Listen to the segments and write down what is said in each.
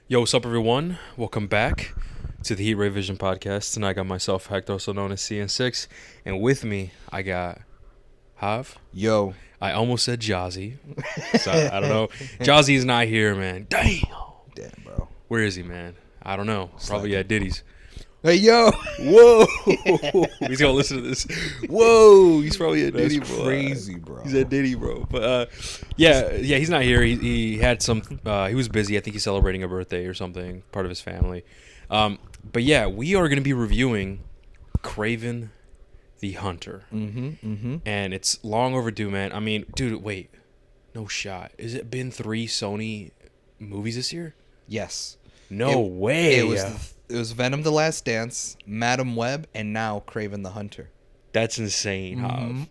Yo, what's up, everyone? Welcome back to the Heat Ray Vision podcast. Tonight I got myself, Hector, also known as CN6, and with me, I got Hav. Yo. I almost said Jazzy. So, I don't know. Jazzy's not here, man. Damn. Damn, bro. Where is he, man? I don't know. Probably Slacking. at Diddy's. Hey, yo. Whoa. He's going to listen to this. Whoa. He's probably at That's Diddy, bro. crazy, bro. He's at Diddy, bro. But, yeah, he's not here. He had some, he was busy. I think he's celebrating a birthday or something, part of his family. But yeah, we are going to be reviewing Kraven the Hunter. And it's long overdue, man. I mean, dude, wait. No shot. Has it been 3 Sony movies this year? Yes. No way. It was Venom: The Last Dance, Madam Web, and now Kraven the Hunter. That's insane, Hav.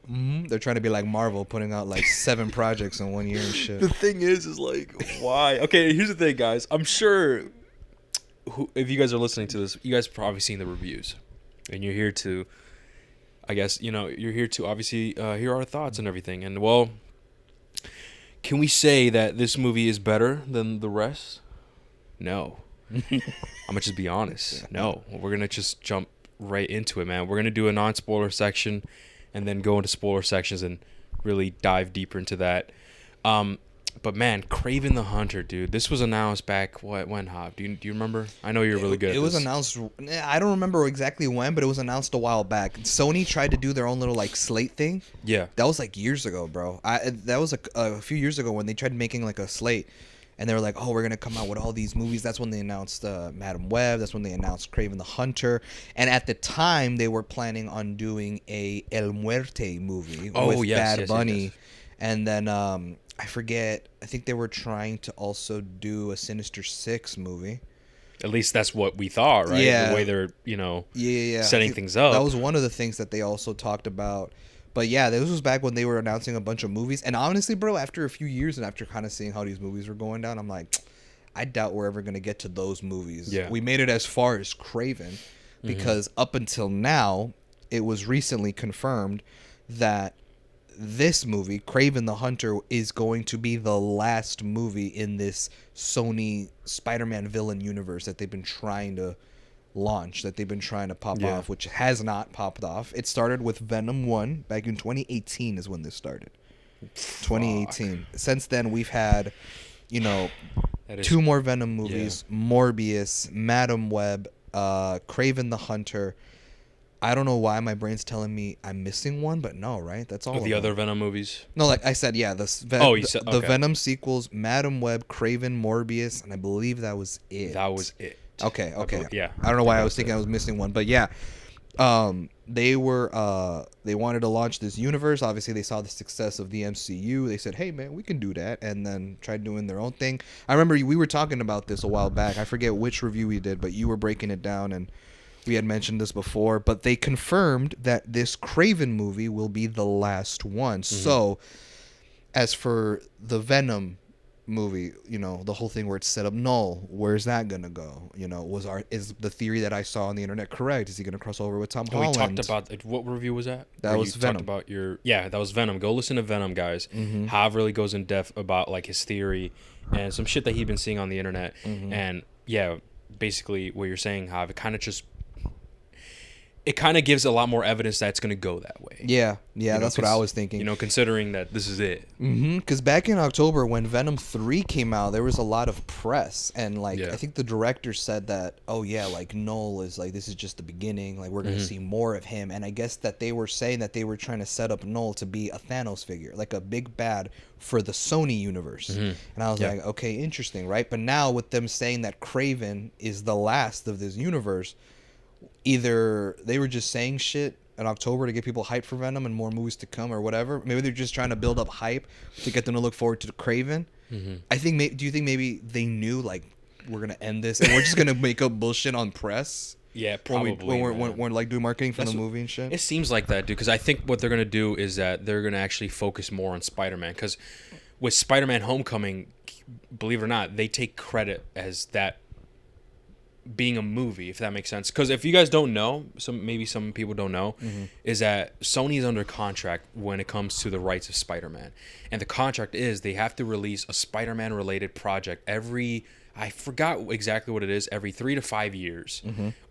They're trying to be like Marvel, putting out like 7 projects in 1 year and shit. The thing is like, why? Okay, here's the thing, guys. I'm sure if you guys are listening to this, you guys have probably seen the reviews. And you're here to, I guess, you're here to obviously hear our thoughts and everything. And, well, can we say that this movie is better than the rest? No. I'm going to just be honest. No. We're going to just jump right into it, man. We're going to do a non-spoiler section and then go into spoiler sections and really dive deeper into that. But, man, Kraven the Hunter, dude. This was announced back, when, Hob? Do you remember? I know you're really good at It was this. announced, I don't remember exactly when, but it was announced a while back. Sony tried to do their own little like slate thing. Yeah. That was like years ago, bro. That was a few years ago when they tried making like a slate. And they were like, oh, we're going to come out with all these movies. That's when they announced Madam Web. That's when they announced Kraven the Hunter. And at the time, they were planning on doing a El Muerte movie with Bad Bunny. Yes. And then I forget. I think they were trying to also do a Sinister Six movie. At least that's what we thought, right? Yeah. The way they're, Yeah. setting things up. That was one of the things that they also talked about. But yeah, this was back when they were announcing a bunch of movies. And honestly, bro, after a few years and after kind of seeing how these movies were going down, I'm like, I doubt we're ever going to get to those movies. Yeah. We made it as far as Kraven because up until now, it was recently confirmed that this movie, Kraven the Hunter, is going to be the last movie in this Sony Spider-Man villain universe that they've been trying to launch, that they've been trying to pop off, which has not popped off. It started with Venom 1 back in 2018 is when this started. 2018. Since then, we've had, 2 more Venom movies, Morbius, Madam Web, Kraven the Hunter. I don't know why my brain's telling me I'm missing one, but no, right? That's all Of of the them. other Venom movies. No, like I said, yeah, the Venom sequels, Madam Web, Kraven, Morbius, and I believe that was it. That was it. Okay. Yeah. I don't know why I was thinking I was missing one, but yeah. They wanted to launch this universe. Obviously, they saw the success of the MCU. They said, "Hey, man, we can do that," and then tried doing their own thing. I remember we were talking about this a while back. I forget which review we did, but you were breaking it down, and we had mentioned this before. But they confirmed that this Kraven movie will be the last one. So, as for the Venom movie, the whole thing where it's set up null, where's that gonna go? Is the theory that I saw on the internet correct? Is he gonna cross over with Tom Holland? We talked about, what review was that? That Where was you Venom. Talked about that was Venom. Go listen to Venom, guys. Hav really goes in depth about like his theory and some shit that he'd been seeing on the internet. And yeah, basically what you're saying, Hav, it kind of gives a lot more evidence that it's going to go that way. Yeah, that's what I was thinking. Considering that this is it. Because back in October when Venom 3 came out, there was a lot of press, and I think the director said that, oh yeah, like Null is like, this is just the beginning, like we're gonna see more of him. And I guess that they were saying that they were trying to set up Null to be a Thanos figure, like a big bad for the Sony universe. And I was like, okay, interesting, right? But now with them saying that Kraven is the last of this universe, either they were just saying shit in October to get people hyped for Venom and more movies to come or whatever. Maybe they're just trying to build up hype to get them to look forward to Kraven. I think. Do you think maybe they knew like we're gonna end this and we're just gonna make up bullshit on press? Yeah, probably. When we're like doing marketing for the movie and shit. It seems like that, dude. Because I think what they're gonna do is that they're gonna actually focus more on Spider-Man. Because with Spider-Man: Homecoming, believe it or not, they take credit as that being a movie, if that makes sense. Because if you guys don't know, maybe some people don't know, is that Sony's under contract when it comes to the rights of Spider-Man. And the contract is they have to release a Spider-Man related project I forgot exactly what it is, every 3 to 5 years.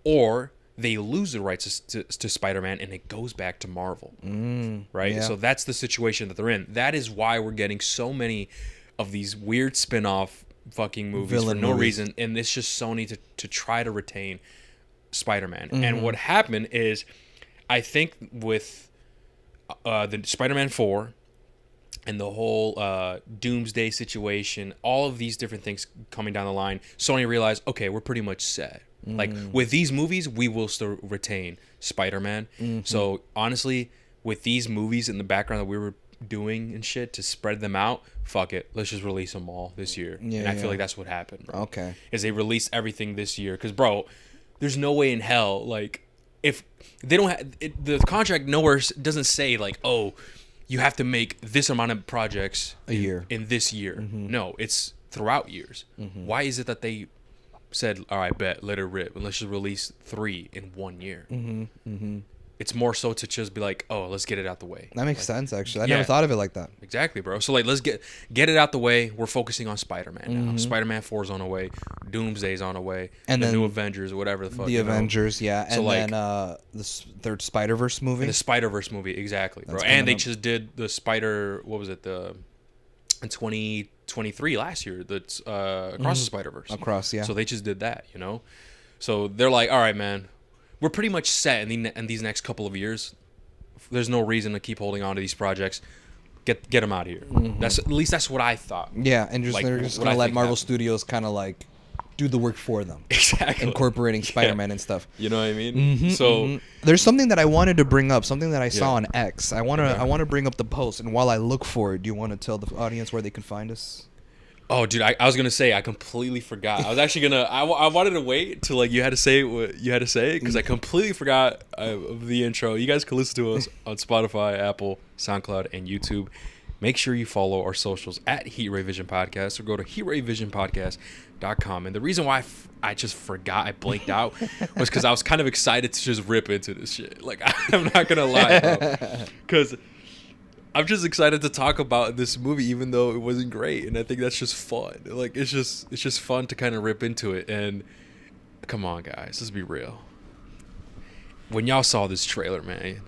Or they lose the rights to Spider-Man and it goes back to Marvel. Right? Yeah. So that's the situation that they're in. That is why we're getting so many of these weird spin-off fucking movies for no reason, and it's just Sony to try to retain Spider-Man. And what happened is, I think with the Spider-Man 4 and the whole Doomsday situation, all of these different things coming down the line, Sony realized, okay, we're pretty much set. Like with these movies, we will still retain Spider-Man. So honestly, with these movies in the background that we were doing and shit to spread them out, fuck it, let's just release them all this year. And I feel like that's what happened, bro. Okay, is they released everything this year, because bro, there's no way in hell, like, if they don't have the contract nowhere doesn't say like, oh, you have to make this amount of projects a year in this year. No, it's throughout years. Why is it that they said, all right, bet, let it rip, and let's just release 3 in 1 year? It's more so to just be like, oh, let's get it out the way. That makes sense, actually. I never thought of it like that. Exactly, bro. So, like, let's get it out the way. We're focusing on Spider-Man now. Spider-Man 4 is on the way. Doomsday's on the way. And the new Avengers or whatever the fuck. The Avengers, yeah. And so, then the third Spider-Verse movie. And the Spider-Verse movie, exactly, bro. And they just did the what was it, in 2023 last year, that's Across the Spider-Verse. Across, yeah. So they just did that, you know? So they're like, all right, man, we're pretty much set in these next couple of years. There's no reason to keep holding on to these projects. Get them out of here. At least that's what I thought. Yeah, and just like, they're just gonna let Marvel Studios kind of like do the work for them. Exactly. Incorporating Spider-Man and stuff. You know what I mean? So there's something that I wanted to bring up, something that I saw on X. I want to bring up the post, and while I look for it, do you want to tell the audience where they can find us? Oh, dude, I was gonna say I completely forgot. I was actually gonna. I wanted to wait till like you had to say what you had to say, because I completely forgot of the intro. You guys can listen to us on Spotify, Apple, SoundCloud, and YouTube. Make sure you follow our socials at Heat Ray Vision Podcast, or go to heatrayvisionpodcast.com. And the reason why I just forgot, I blanked out, was because I was kind of excited to just rip into this shit. Like, I'm not gonna lie, bro, because I'm just excited to talk about this movie, even though it wasn't great, and I think that's just fun. Like, it's just fun to kind of rip into it. And come on, guys, let's be real. When y'all saw this trailer, man,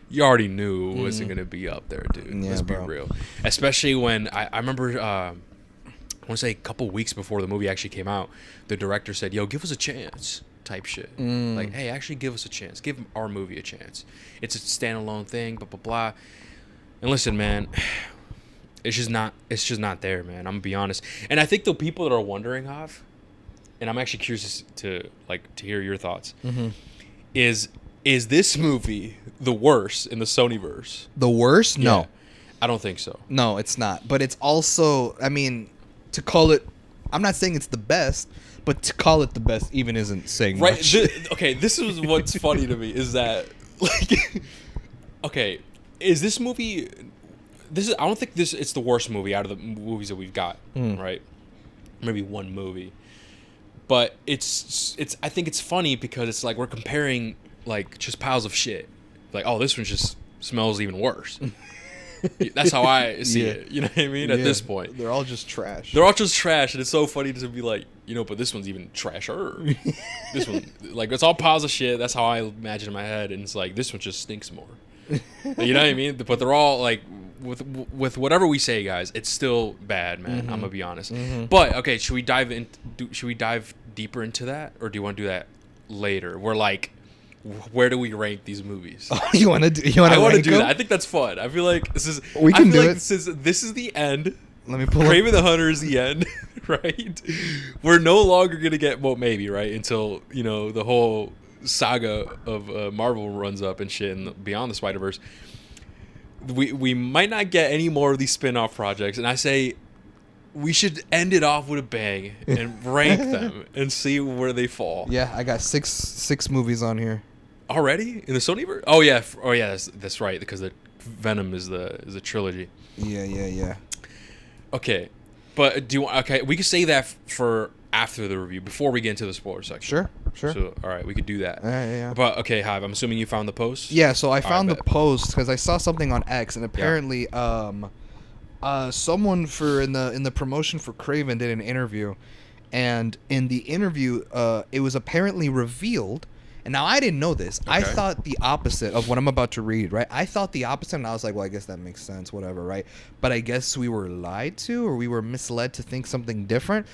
you already knew it wasn't gonna be up there, dude. Yeah, let's be real. Especially when I remember, I want to say a couple weeks before the movie actually came out, the director said, "Yo, give us a chance." Type shit. Like, hey, actually give us a chance. Give our movie a chance. It's a standalone thing. Blah blah blah. And listen, man, it's just not there, man. I'm gonna be honest. And I think the people that are wondering, Hav, and I'm actually curious to hear your thoughts, is this movie the worst in the Sonyverse? The worst? No. Yeah, I don't think so. No, it's not. But it's also, I mean, to call it, I'm not saying it's the best, but to call it the best even isn't saying much. Okay, this is what's funny to me, is that, like, okay, is this movie, I don't think it's the worst movie out of the movies that we've got, right? Maybe one movie. But it's I think it's funny because it's like we're comparing like just piles of shit. Like, oh, this one just smells even worse. That's how I see it. You know what I mean? At this point, they're all just trash. They're all just trash, and it's so funny to be like, but this one's even trasher. This one, like, it's all piles of shit. That's how I imagine in my head, and it's like this one just stinks more. You know what I mean? But they're all like, with whatever we say, guys, it's still bad, man. I'm gonna be honest. But okay, should we dive deeper into that, or do you want to do that later? We're like, where do we rank these movies? Oh, you want to? I want to do that. I think that's fun. I feel like this is. We can do it. This is the end. Let me pull. Kraven the Hunter is the end, right? We're no longer gonna get, well, maybe, right, until the whole saga of Marvel runs up and shit, and Beyond the Spider-Verse. We might not get any more of these spin-off projects, and I say we should end it off with a bang and rank them and see where they fall. Yeah, I got six movies on here already in the Sonyverse. Oh yeah, that's right, because the Venom is a trilogy. Yeah. Okay, but we can say that for after the review, before we get into the spoiler section. Sure. So, all right, we could do that. Yeah. But, okay, Hive, I'm assuming you found the post? Yeah, so I found the post because I saw something on X, and apparently someone in the promotion for Kraven did an interview, and in the interview, it was apparently revealed. And now I didn't know this. Okay. I thought the opposite of what I'm about to read, right? I thought the opposite, and I was like, well, I guess that makes sense, whatever, right? But I guess we were lied to, or we were misled to think something different,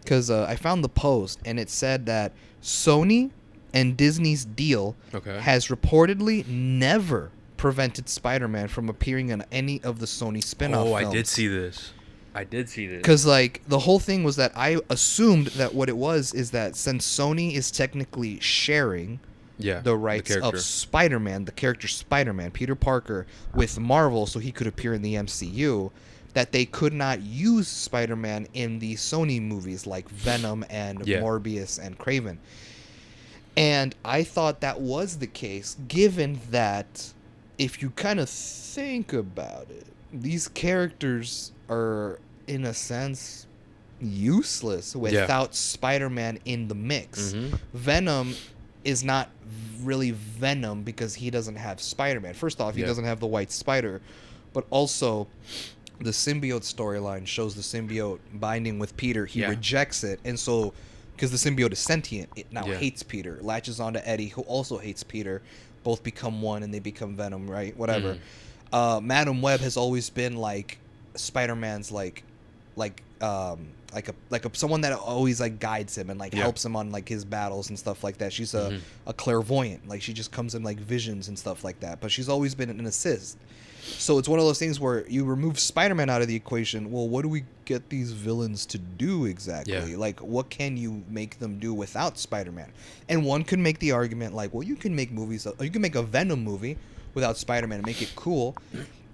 because I found the post, and it said that Sony and Disney's deal has reportedly never prevented Spider-Man from appearing in any of the Sony spin-off films. I did see this. Because, like, the whole thing was that I assumed that what it was is that since Sony is technically sharing the rights of Spider-Man, the character Spider-Man, Peter Parker, with Marvel so he could appear in the MCU, that they could not use Spider-Man in the Sony movies like Venom and Morbius and Kraven. And I thought that was the case, given that if you kind of think about it, these characters are, in a sense, useless without Spider-Man in the mix. Venom is not really Venom because he doesn't have Spider-Man. First off, he doesn't have the white spider, but also the symbiote storyline shows the symbiote binding with Peter. He rejects it, and so because the symbiote is sentient, it now hates Peter, latches onto Eddie, who also hates Peter. Both become one, and they become Venom, right? Whatever. Madam Web has always been like Spider-Man's like someone that always like guides him and like helps him on like his battles and stuff like that. She's a clairvoyant, like she just comes in like visions and stuff like that. But she's always been an assist. So it's one of those things where you remove Spider-Man out of the equation. Well, what do we get these villains to do exactly? Like, what can you make them do without Spider-Man? And one could make the argument like, well, you can make movies. You can make a Venom movie without Spider-Man and make it cool.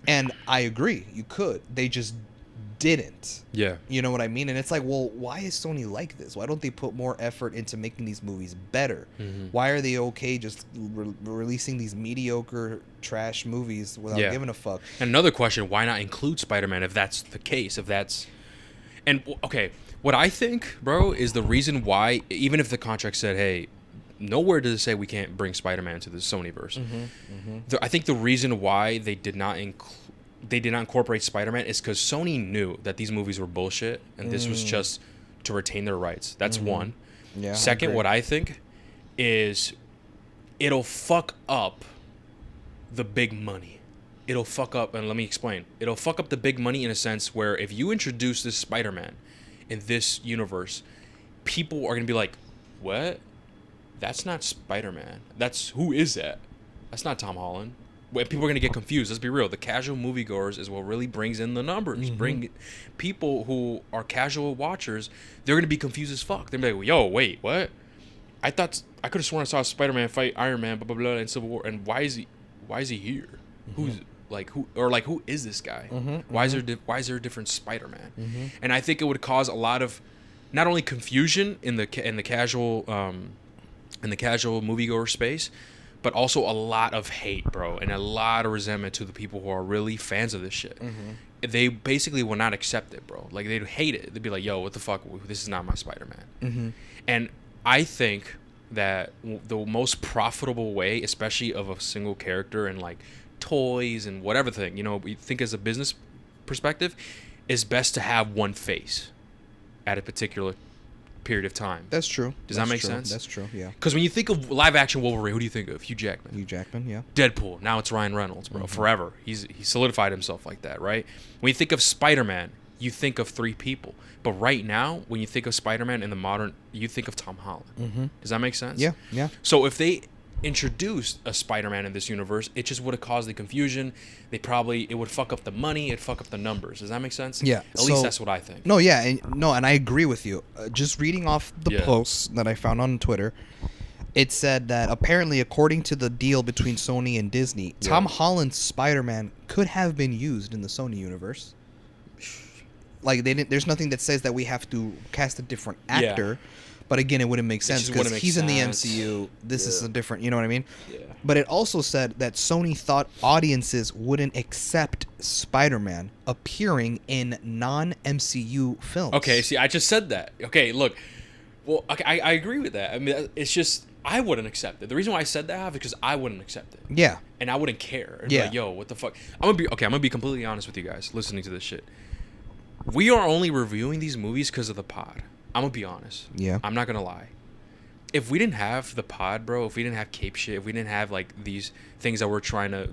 And I agree, you could. They just didn't. You know what I mean? And it's like, well, why is Sony like this? Why don't they put more effort into making these movies better? Why are they okay just releasing these mediocre trash movies without giving a fuck? And another question, why not include Spider-Man if that's the case? And okay, what I think, bro, is the reason why, even if the contract said, hey, nowhere does it say we can't bring Spider-Man to the Sonyverse. I think the reason why they did not incorporate Spider-Man is because Sony knew that these movies were bullshit, and this was just to retain their rights. That's one. Second, what I think is it'll fuck up the big money. It'll fuck up, and let me explain. It'll fuck up the big money in a sense where if you introduce this Spider-Man in this universe, people are going to be like, what? That's not Spider-Man. Who is that? That's not Tom Holland. People are going to get confused. Let's be real. The casual moviegoers is what really brings in the numbers. Bring people who are casual watchers, they're going to be confused as fuck. They're going to be like, yo, wait, what? I could have sworn I saw Spider-Man fight Iron Man, blah, blah, blah, in Civil War. And why is he here? Who is this guy? Why is there a different Spider-Man? And I think it would cause a lot of not only confusion in the casual moviegoer space, but also a lot of hate, bro, and a lot of resentment to the people who are really fans of this shit. They basically will not accept it, bro. Like, they'd hate it. They'd be like, yo, what the fuck? This is not my Spider-Man. And I think that the most profitable way, especially of a single character and, like, toys and whatever thing, we think as a business perspective, is best to have one face at a particular period of time. That's true. Does that make sense? That's true, yeah. Because when you think of live action Wolverine, who do you think of? Hugh Jackman, yeah. Deadpool, now it's Ryan Reynolds, bro. Forever. He solidified himself like that, right? When you think of Spider-Man, you think of three people. But right now, when you think of Spider-Man in the modern, you think of Tom Holland. Does that make sense? Yeah. So if they introduced a Spider-Man in this universe, it just would have caused the confusion. It would fuck up the money, it'd fuck up the numbers. Does that make sense? Yeah. At least that's what I think. No, yeah, and I agree with you. Just reading off the posts that I found on Twitter, it said that apparently, according to the deal between Sony and Disney, Tom Holland's Spider-Man could have been used in the Sony universe. Like, there's nothing that says that we have to cast a different actor. But again, it wouldn't make sense because he's in the MCU. This is a different, you know what I mean? Yeah. But it also said that Sony thought audiences wouldn't accept Spider-Man appearing in non-MCU films. Okay, see, I just said that. Okay, look, Well, okay, I agree with that. I mean, it's just I wouldn't accept it. The reason why I said that is because I wouldn't accept it. Yeah. And I wouldn't care. It'd Yeah. be like, yo, what the fuck? I'm gonna be completely honest with you guys listening to this shit. We are only reviewing these movies because of the pod. I'm gonna be honest. Yeah. I'm not gonna lie. If we didn't have the pod, bro, if we didn't have Cape shit, if we didn't have like these things that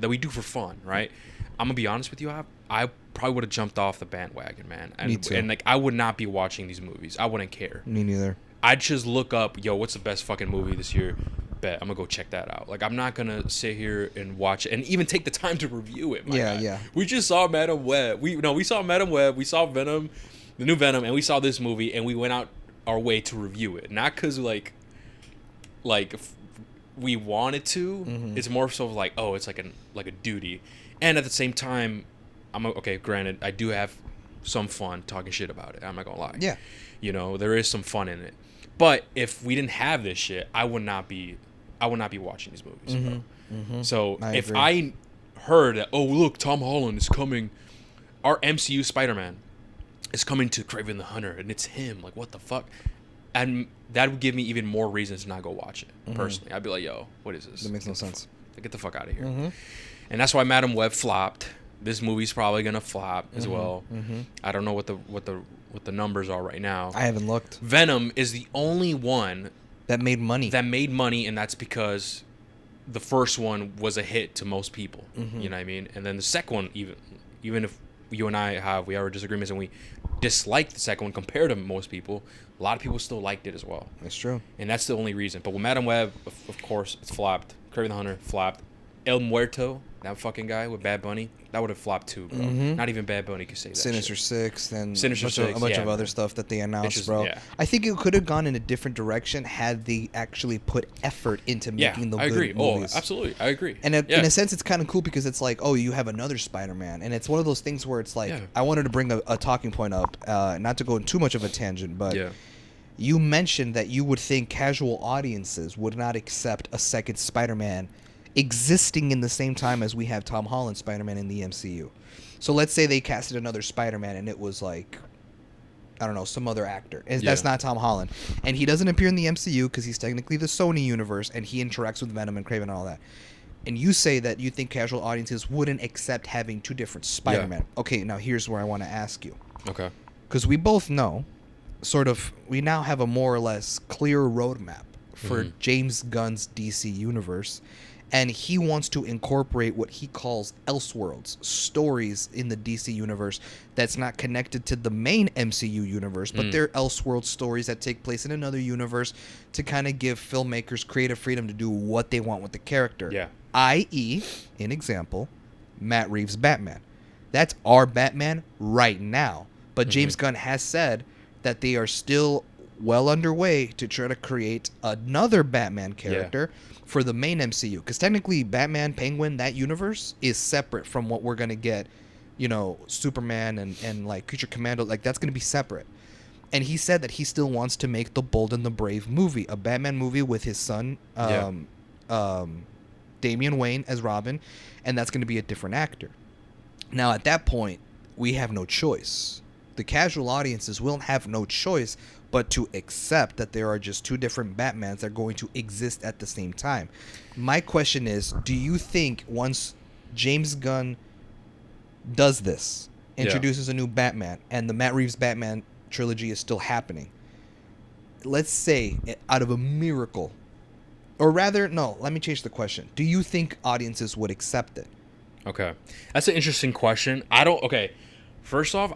we do for fun, right? I'm gonna be honest with you, I probably would have jumped off the bandwagon, man. And, Me too. And like I would not be watching these movies. I wouldn't care. Me neither. I'd just look up, yo, what's the best fucking movie this year? Bet I'm gonna go check that out. Like I'm not gonna sit here and watch it and even take the time to review it. Yeah. We just saw Madam Web. We saw Madam Web. We saw Venom, the new Venom, and we saw this movie, and we went out our way to review it. Not because like we wanted to. Mm-hmm. It's more so like, oh, it's like a duty. And at the same time, granted, I do have some fun talking shit about it. I'm not gonna lie. Yeah. There is some fun in it. But if we didn't have this shit, I would not be watching these movies, bro. Mm-hmm. So if agree. I heard that, oh look, Tom Holland is coming, our MCU Spider-Man is coming to Kraven the Hunter, and it's him. Like, what the fuck? And that would give me even more reasons to not go watch it. Personally, I'd be like, yo, what is this? That makes no sense. Get the fuck out of here. And that's why Madam Web flopped. This movie's probably gonna flop as well. I don't know what the numbers are right now. I haven't looked. Venom is the only one That made money. and that's because the first one was a hit to most people. You know what I mean? And then the second one, even if you and I have our disagreements and we disliked the second one compared to most people, a lot of people still liked it as well. That's true. And that's the only reason. But with Madam Web, of course, it's flopped. Kraven the Hunter flopped. El Muerto, that fucking guy with Bad Bunny, that would have flopped too, bro. Not even Bad Bunny could say that. Sinister shit. Six, and Sinister a bunch Six, of other stuff that they announced, just, bro. yeah. I think it could have gone in a different direction had they actually put effort into making the I good agree. movies. Oh, absolutely, I agree. And in a sense, it's kind of cool because it's like, oh, you have another Spider-Man, and it's one of those things where it's like, I wanted to bring a talking point up, not to go in too much of a tangent, but you mentioned that you would think casual audiences would not accept a second Spider-Man existing in the same time as we have Tom Holland Spider-Man in the MCU. So let's say they casted another Spider-Man and it was like, I don't know, some other actor. That's not Tom Holland. And he doesn't appear in the MCU because he's technically the Sony universe and he interacts with Venom and Kraven and all that. And you say that you think casual audiences wouldn't accept having two different Spider-Man. Yeah. Okay, now here's where I want to ask you. Okay. Because we both know, we now have a more or less clear roadmap for James Gunn's DC universe. And he wants to incorporate what he calls Elseworlds, stories in the DC universe that's not connected to the main MCU universe, but they're Elseworld stories that take place in another universe to kind of give filmmakers creative freedom to do what they want with the character. Yeah. I.e., an example, Matt Reeves' Batman. That's our Batman right now. But James Gunn has said that they are still well underway to try to create another Batman character for the main MCU. Because technically, Batman, Penguin, that universe is separate from what we're going to get, Superman and like Creature Commando. Like, that's going to be separate. And he said that he still wants to make the Bold and the Brave movie, a Batman movie with his son, Damian Wayne as Robin, and that's going to be a different actor. Now, at that point, we have no choice. The casual audiences will have no choice but to accept that there are just two different Batmans that are going to exist at the same time. My question is, do you think once James Gunn does this, introduces a new Batman, and the Matt Reeves Batman trilogy is still happening, let's say out of a miracle, or rather, no, let me change the question. Do you think audiences would accept it? Okay. That's an interesting question. First off,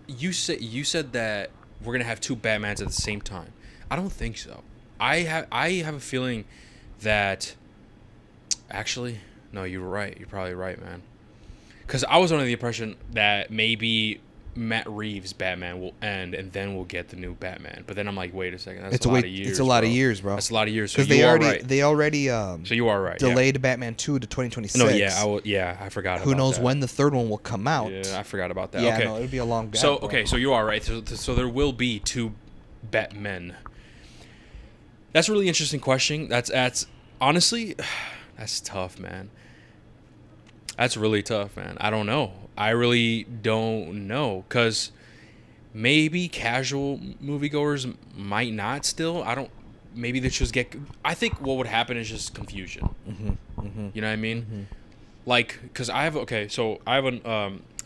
you said that we're going to have two Batmans at the same time. I don't think so. I have a feeling that actually, no, you're right. You're probably right, man. Cuz I was under the impression that maybe Matt Reeves' Batman will end and then we'll get the new Batman. But then I'm like, wait a second, that's a lot of years. It's a lot of years, bro. That's a lot of years. Because they already so you are right. Delayed Batman 2 to 2026. No, I forgot about that. Who knows when the third one will come out? Yeah, I forgot about that. Yeah, okay. no, it'll be a long gap. So, okay, so you are right. So there will be two Batmen. That's a really interesting question. That's honestly, that's tough, man. That's really tough, man. I don't know. I really don't know. Because maybe casual moviegoers might not still. I don't. Maybe they just get. I think what would happen is just confusion. You know what I mean? Like, cause I have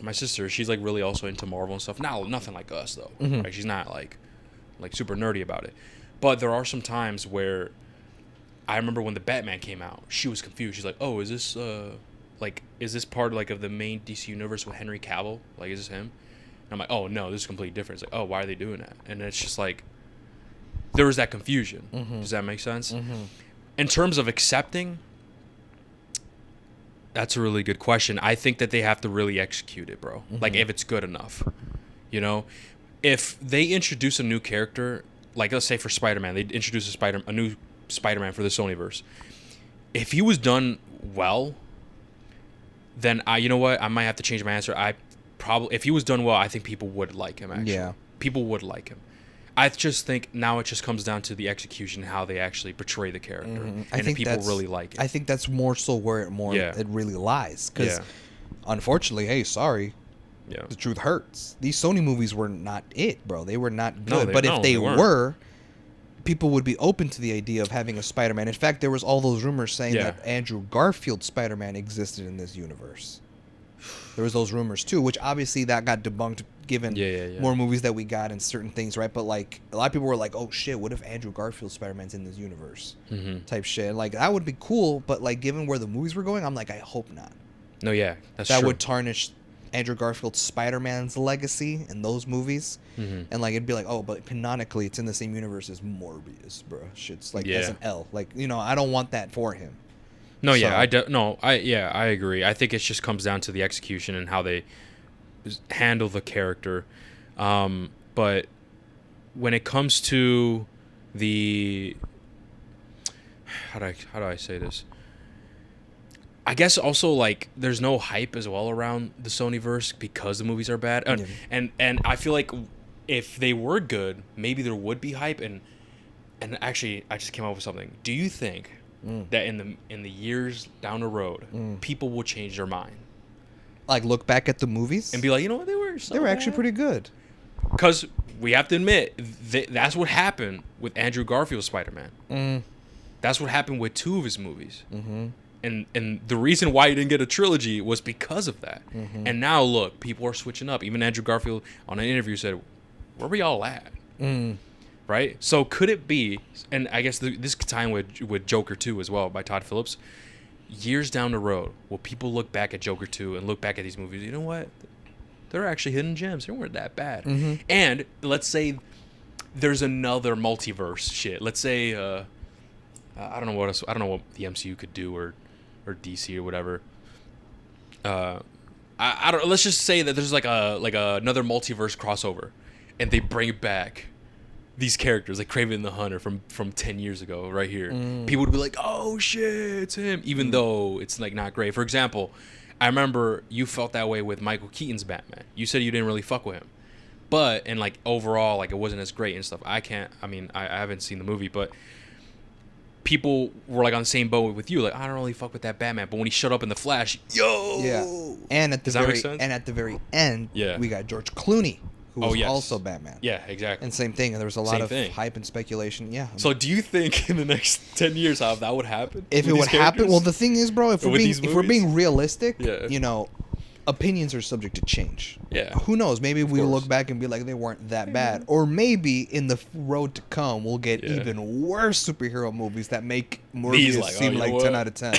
my sister. She's like really also into Marvel and stuff. Now, nothing like us though. Like, she's not like super nerdy about it. But there are some times where I remember when the Batman came out, she was confused. She's like, "Oh, is this part like of the main DC universe with Henry Cavill? Like, is this him?" And I'm like, "Oh no, this is completely different." It's like, "Oh, why are they doing that?" And it's just like there was that confusion. Does that make sense? In terms of accepting, that's a really good question. I think that they have to really execute it, bro. Like, if it's good enough, you know, if they introduce a new character, like let's say for Spider-Man, they introduce a new Spider-Man for the Sonyverse. If he was done well, then you know what, I might have to change my answer. If he was done well, I think people would like him. Actually, yeah, people would like him. I just think now it just comes down to the execution, how they actually portray the character, and if people really like it. I think that's more so where it really lies. Because, unfortunately, the truth hurts. These Sony movies were not it, bro. They were not good. If they were, people would be open to the idea of having a Spider-Man. In fact, there was all those rumors saying that Andrew Garfield's Spider-Man existed in this universe. There was those rumors too, which obviously that got debunked given more movies that we got and certain things, right? But like a lot of people were like, "Oh shit, what if Andrew Garfield's Spider-Man's in this universe?" Type shit. Like that would be cool, but like given where the movies were going, I'm like, I hope not. No, yeah, that's that true. would tarnish Andrew Garfield's Spider-Man's legacy in those movies, and like it'd be like, oh, but canonically, it's in the same universe as Morbius, bro. Shit's like as an L. Like, you know, I don't want that for him. No, I agree. I think it just comes down to the execution and how they handle the character. But when it comes to the how do I say this? I guess also like there's no hype as well around the Sonyverse because the movies are bad. And I feel like if they were good, maybe there would be hype. And actually, I just came up with something. Do you think that in the years down the road, people will change their mind? Like look back at the movies and be like, you know what, they were actually pretty good. Because we have to admit that's what happened with Andrew Garfield's Spider-Man. That's what happened with 2 of his movies. And the reason why he didn't get a trilogy was because of that. And now look, people are switching up. Even Andrew Garfield on an interview said, "Where we all at?" Right? So could it be, and I guess this could tie in with Joker 2 as well by Todd Phillips, years down the road, will people look back at Joker 2 and look back at these movies, you know what? They're actually hidden gems. They weren't that bad. And let's say there's another multiverse shit. Let's say, I don't know what else. I don't know what the MCU could do or DC or whatever. I don't. Let's just say that there's like another multiverse crossover, and they bring back these characters like Kraven the Hunter from 10 years ago right here. People would be like, "Oh shit, it's him," even though it's like not great. For example, I remember you felt that way with Michael Keaton's Batman. You said you didn't really fuck with him, and like overall, like it wasn't as great and stuff. I haven't seen the movie, but people were like on the same boat with you. Like, I don't really fuck with that Batman, but when he showed up in the Flash, and at the very end, we got George Clooney, who was also Batman. Yeah, exactly. And same thing, and there was a lot of hype and speculation. Yeah. So do you think in the next 10 years how that would happen? If it would happen, well, the thing is, bro, if we're being realistic, you know, opinions are subject to change. Yeah. Who knows? Maybe we'll look back and be like, they weren't that bad. Or maybe in the road to come, we'll get even worse superhero movies that make Morbius seem like 10 out of 10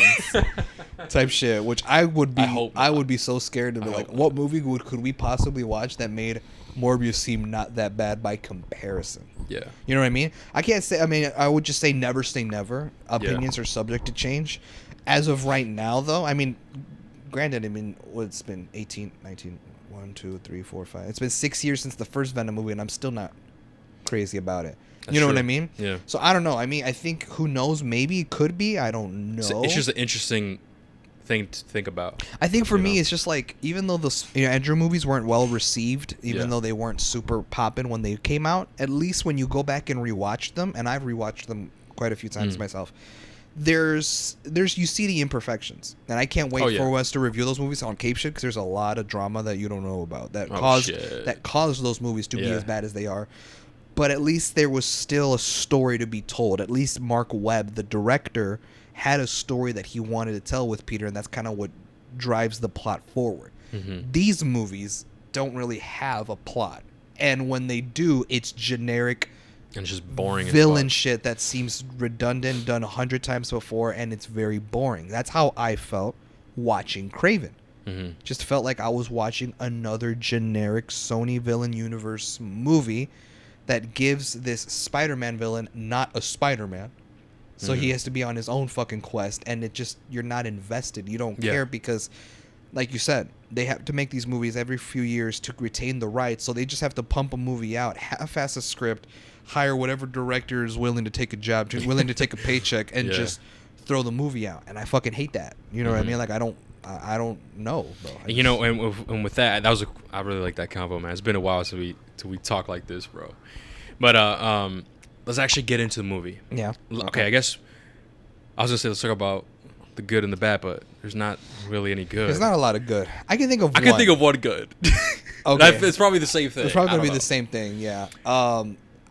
type shit. Which I would be so scared to be like, what movie could we possibly watch that made Morbius seem not that bad by comparison? Yeah. You know what I mean? I can't say, I would just say never say never. Opinions are subject to change. As of right now, though, granted, it's been 18, 19, 1, 2, 3, 4, 5. It's been 6 years since the first Venom movie, and I'm still not crazy about it. That's you know what I mean? Yeah. So I don't know. I think, who knows? Maybe it could be. I don't know. So it's just an interesting thing to think about. I think for me, it's just like, even though the Andrew movies weren't well received, even though they weren't super poppin' when they came out, at least when you go back and rewatch them, and I've rewatched them quite a few times myself, there's you see the imperfections, and I can't wait for us to review those movies on Cape Shit because there's a lot of drama that you don't know about that caused those movies to be as bad as they are. But at least there was still a story to be told. At least Mark Webb, the director, had a story that he wanted to tell with Peter, and that's kind of what drives the plot forward. These movies don't really have a plot, and when they do, it's generic and just boring villain shit that seems redundant, done 100 times before, and it's very boring. That's how I felt watching Kraven. Just felt like I was watching another generic Sony villain universe movie that gives this Spider-Man villain not a Spider-Man. So he has to be on his own fucking quest, and it just, you're not invested. You don't care because, like you said, they have to make these movies every few years to retain the rights, so they just have to pump a movie out, half-ass a script, hire whatever director is willing to take a job, willing to take a paycheck, and just throw the movie out. And I fucking hate that. You know what I mean? Like, I don't know, bro. You know, and with that, I really like that convo, man. It's been a while since we talk like this, bro. But let's actually get into the movie. Yeah. Okay, I guess I was gonna say let's talk about the good and the bad, but there's not really any good. There's not a lot of good. I can think of one good. Okay. It's probably the same thing. It's probably gonna be the same thing. Yeah.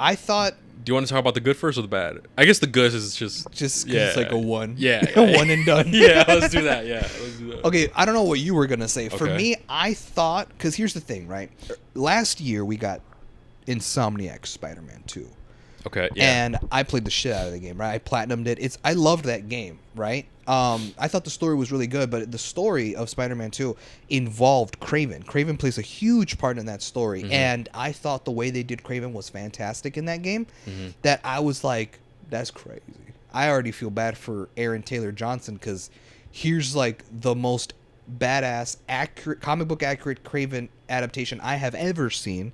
I thought. Do you want to talk about the good first or the bad? I guess the good is just it's like a one. Yeah. One and done. Yeah, let's do that. Yeah, let's do that. Okay, I don't know what you were gonna say. For me, I thought, because here's the thing, right? Last year we got Insomniac Spider-Man 2. Okay, yeah. And I played the shit out of the game, right? I platinumed it. I loved that game, right? I thought the story was really good, but the story of Spider-Man 2 involved Kraven. Kraven plays a huge part in that story, and I thought the way they did Kraven was fantastic in that game, that I was like, that's crazy. I already feel bad for Aaron Taylor Johnson, because here's like the most badass, accurate, comic book accurate Kraven adaptation I have ever seen.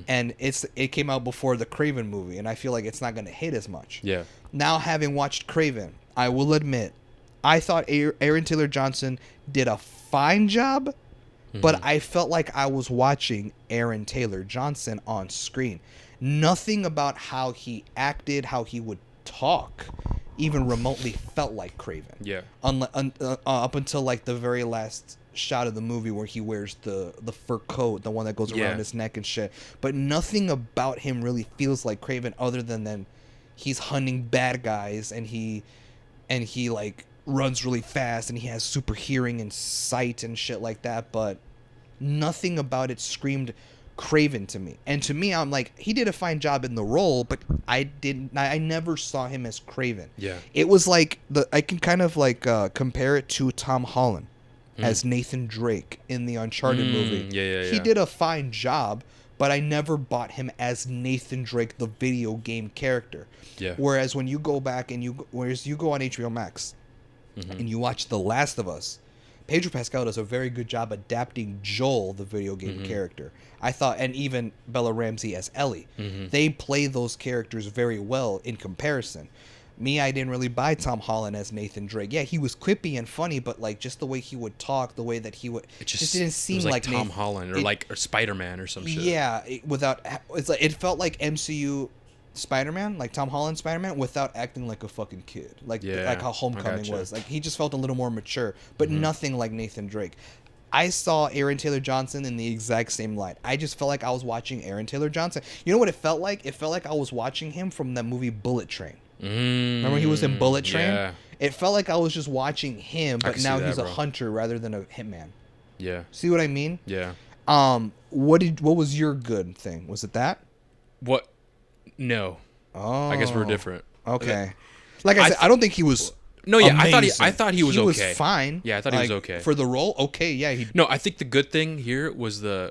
And it came out before the Kraven movie, and I feel like it's not going to hit as much. Yeah. Now, having watched Kraven, I will admit, I thought Aaron Taylor Johnson did a fine job, but I felt like I was watching Aaron Taylor Johnson on screen. Nothing about how he acted, how he would talk, even remotely felt like Kraven. Yeah. Up until like the very last shot of the movie where he wears the fur coat, the one that goes around his neck and shit. But nothing about him really feels like Kraven, other than he's hunting bad guys, and he like runs really fast, and he has super hearing and sight and shit like that. But nothing about it screamed Kraven to me. And to me, I'm like, he did a fine job in the role, but I never saw him as Kraven. Yeah. It was like I can kind of like compare it to Tom Holland as Nathan Drake in the Uncharted movie. He did a fine job, but I never bought him as Nathan Drake, the video game character. Yeah. Whereas when you go back and you go on HBO Max and you watch The Last of Us, Pedro Pascal does a very good job adapting Joel, the video game character. I thought, and even Bella Ramsey as Ellie, they play those characters very well in comparison. Me, I didn't really buy Tom Holland as Nathan Drake. Yeah, he was quippy and funny, but like just the way he would talk, the way that he would, it just didn't seem like Tom Holland or Spider-Man or some shit. Yeah, it felt like MCU Spider-Man, like Tom Holland Spider-Man, without acting like a fucking kid, like how Homecoming was. Like he just felt a little more mature, but nothing like Nathan Drake. I saw Aaron Taylor Johnson in the exact same light. I just felt like I was watching Aaron Taylor Johnson. You know what it felt like? It felt like I was watching him from that movie Bullet Train. Remember he was in Bullet Train? Yeah. It felt like I was just watching him, but now he's a hunter rather than a hitman. Yeah. See what I mean? Yeah. What was your good thing? Was it that? What? No. Oh. I guess we're different. Okay. Like I said, I don't think he was. No, yeah, amazing. I thought he was okay. He was fine. Yeah, I thought he was okay for the role. Okay, yeah. No, I think the good thing here was the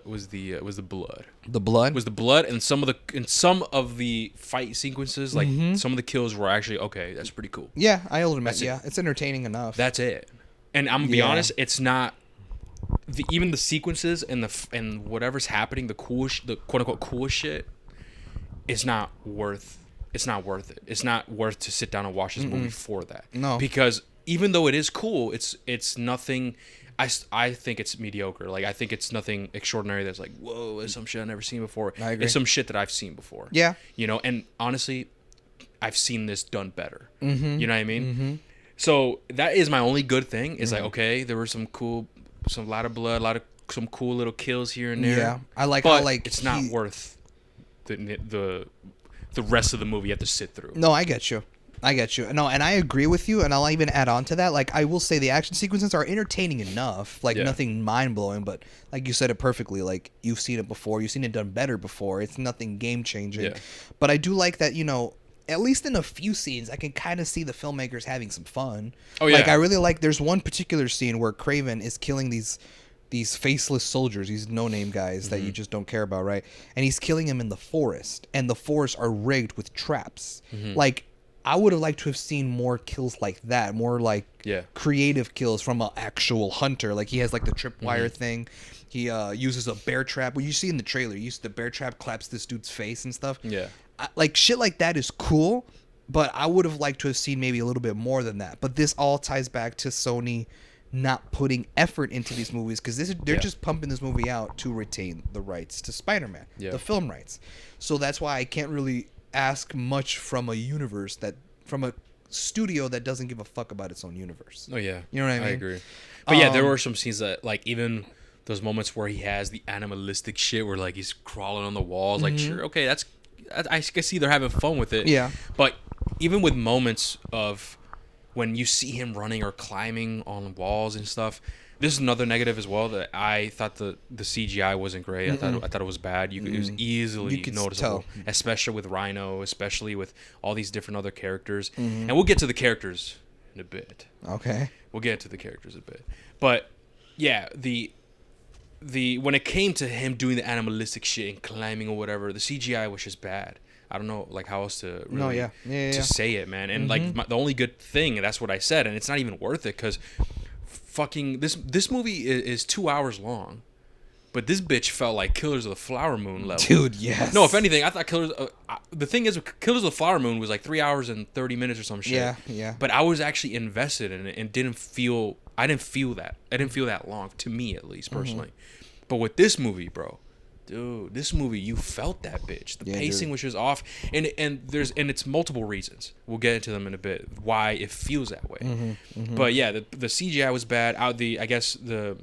blood. The blood was the blood, and some of the fight sequences, like some of the kills were actually okay. That's pretty cool. Yeah, I'll admit. Yeah, it's entertaining enough. That's it. And I'm gonna be honest, it's not even the sequences and whatever's happening, the quote unquote cool shit. It's not worth it. It's not worth to sit down and watch this movie for that. No. Because even though it is cool, it's nothing. I think it's mediocre. Like, I think it's nothing extraordinary that's like, whoa, it's some shit I've never seen before. I agree. It's some shit that I've seen before. Yeah. You know, and honestly, I've seen this done better. You know what I mean? So that is my only good thing. Is like, okay, there were some lot of blood, some cool little kills here and there. Yeah, I like but how like it's not worth the rest of the movie you have to sit through. No, I get you. No, and I agree with you, and I'll even add on to that. Like, I will say the action sequences are entertaining enough. Like, nothing mind-blowing, but like you said it perfectly. Like, you've seen it before. You've seen it done better before. It's nothing game-changing. Yeah. But I do like that, at least in a few scenes, I can kind of see the filmmakers having some fun. Oh, yeah. Like, I really like, there's one particular scene where Kraven is killing these faceless soldiers, these no-name guys that you just don't care about, right? And he's killing them in the forest, and the forests are rigged with traps. Like, I would have liked to have seen more kills like that, more like creative kills from an actual hunter. Like, he has like the tripwire thing. He uses a bear trap. Well, you see in the trailer, the bear trap claps this dude's face and stuff. Yeah. Like, shit like that is cool, but I would have liked to have seen maybe a little bit more than that. But this all ties back to Sony not putting effort into these movies, because they're just pumping this movie out to retain the rights to Spider-Man, the film rights. So that's why I can't really ask much from from a studio that doesn't give a fuck about its own universe. Oh yeah, you know what I mean? I agree. But yeah, there were some scenes that, like, even those moments where he has the animalistic shit where like he's crawling on the walls, like, sure, okay, I can see they're having fun with it. Yeah. But even with moments of when you see him running or climbing on walls and stuff, this is another negative as well, that I thought the CGI wasn't great. I thought it was bad. It was easily noticeable, especially with Rhino, especially with all these different other characters. And we'll get to the characters in a bit. Okay. We'll get to the characters a bit. But yeah, the when it came to him doing the animalistic shit and climbing or whatever, the CGI was just bad. I don't know, like, how else to really to say it, man. And like the only good thing, and that's what I said, and it's not even worth it, because fucking this movie is 2 hours long, but this bitch felt like Killers of the Flower Moon level. Dude, yes. No, if anything, I thought the thing is, Killers of the Flower Moon was like 3 hours and 30 minutes or some shit. Yeah, yeah. But I was actually invested in it and didn't feel that long, to me at least, personally. But with this movie, bro, dude, this movie, you felt that bitch. The pacing was just off, and it's multiple reasons. We'll get into them in a bit why it feels that way. But yeah, the CGI was bad. I guess the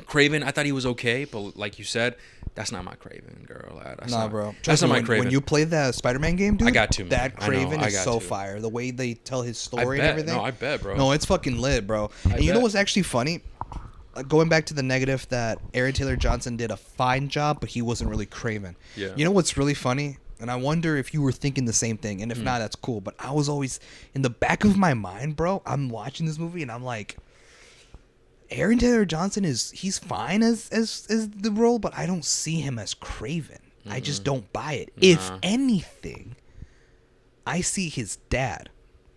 Kraven, I thought he was okay, but like you said, that's not my Kraven, girl. Bro. That's not my Kraven. When you play that Spider-Man game, dude, I got to, man. That Kraven is so fire. The way they tell his story and everything. No, I bet, bro. No, it's fucking lit, bro. And you know what's actually funny? Going back to the negative, that Aaron Taylor Johnson did a fine job, but he wasn't really Kraven. Yeah. You know what's really funny? And I wonder if you were thinking the same thing. And if not, that's cool. But I was always, in the back of my mind, bro, I'm watching this movie and I'm like, Aaron Taylor Johnson he's fine as the role, but I don't see him as Kraven. I just don't buy it. If anything, I see his dad,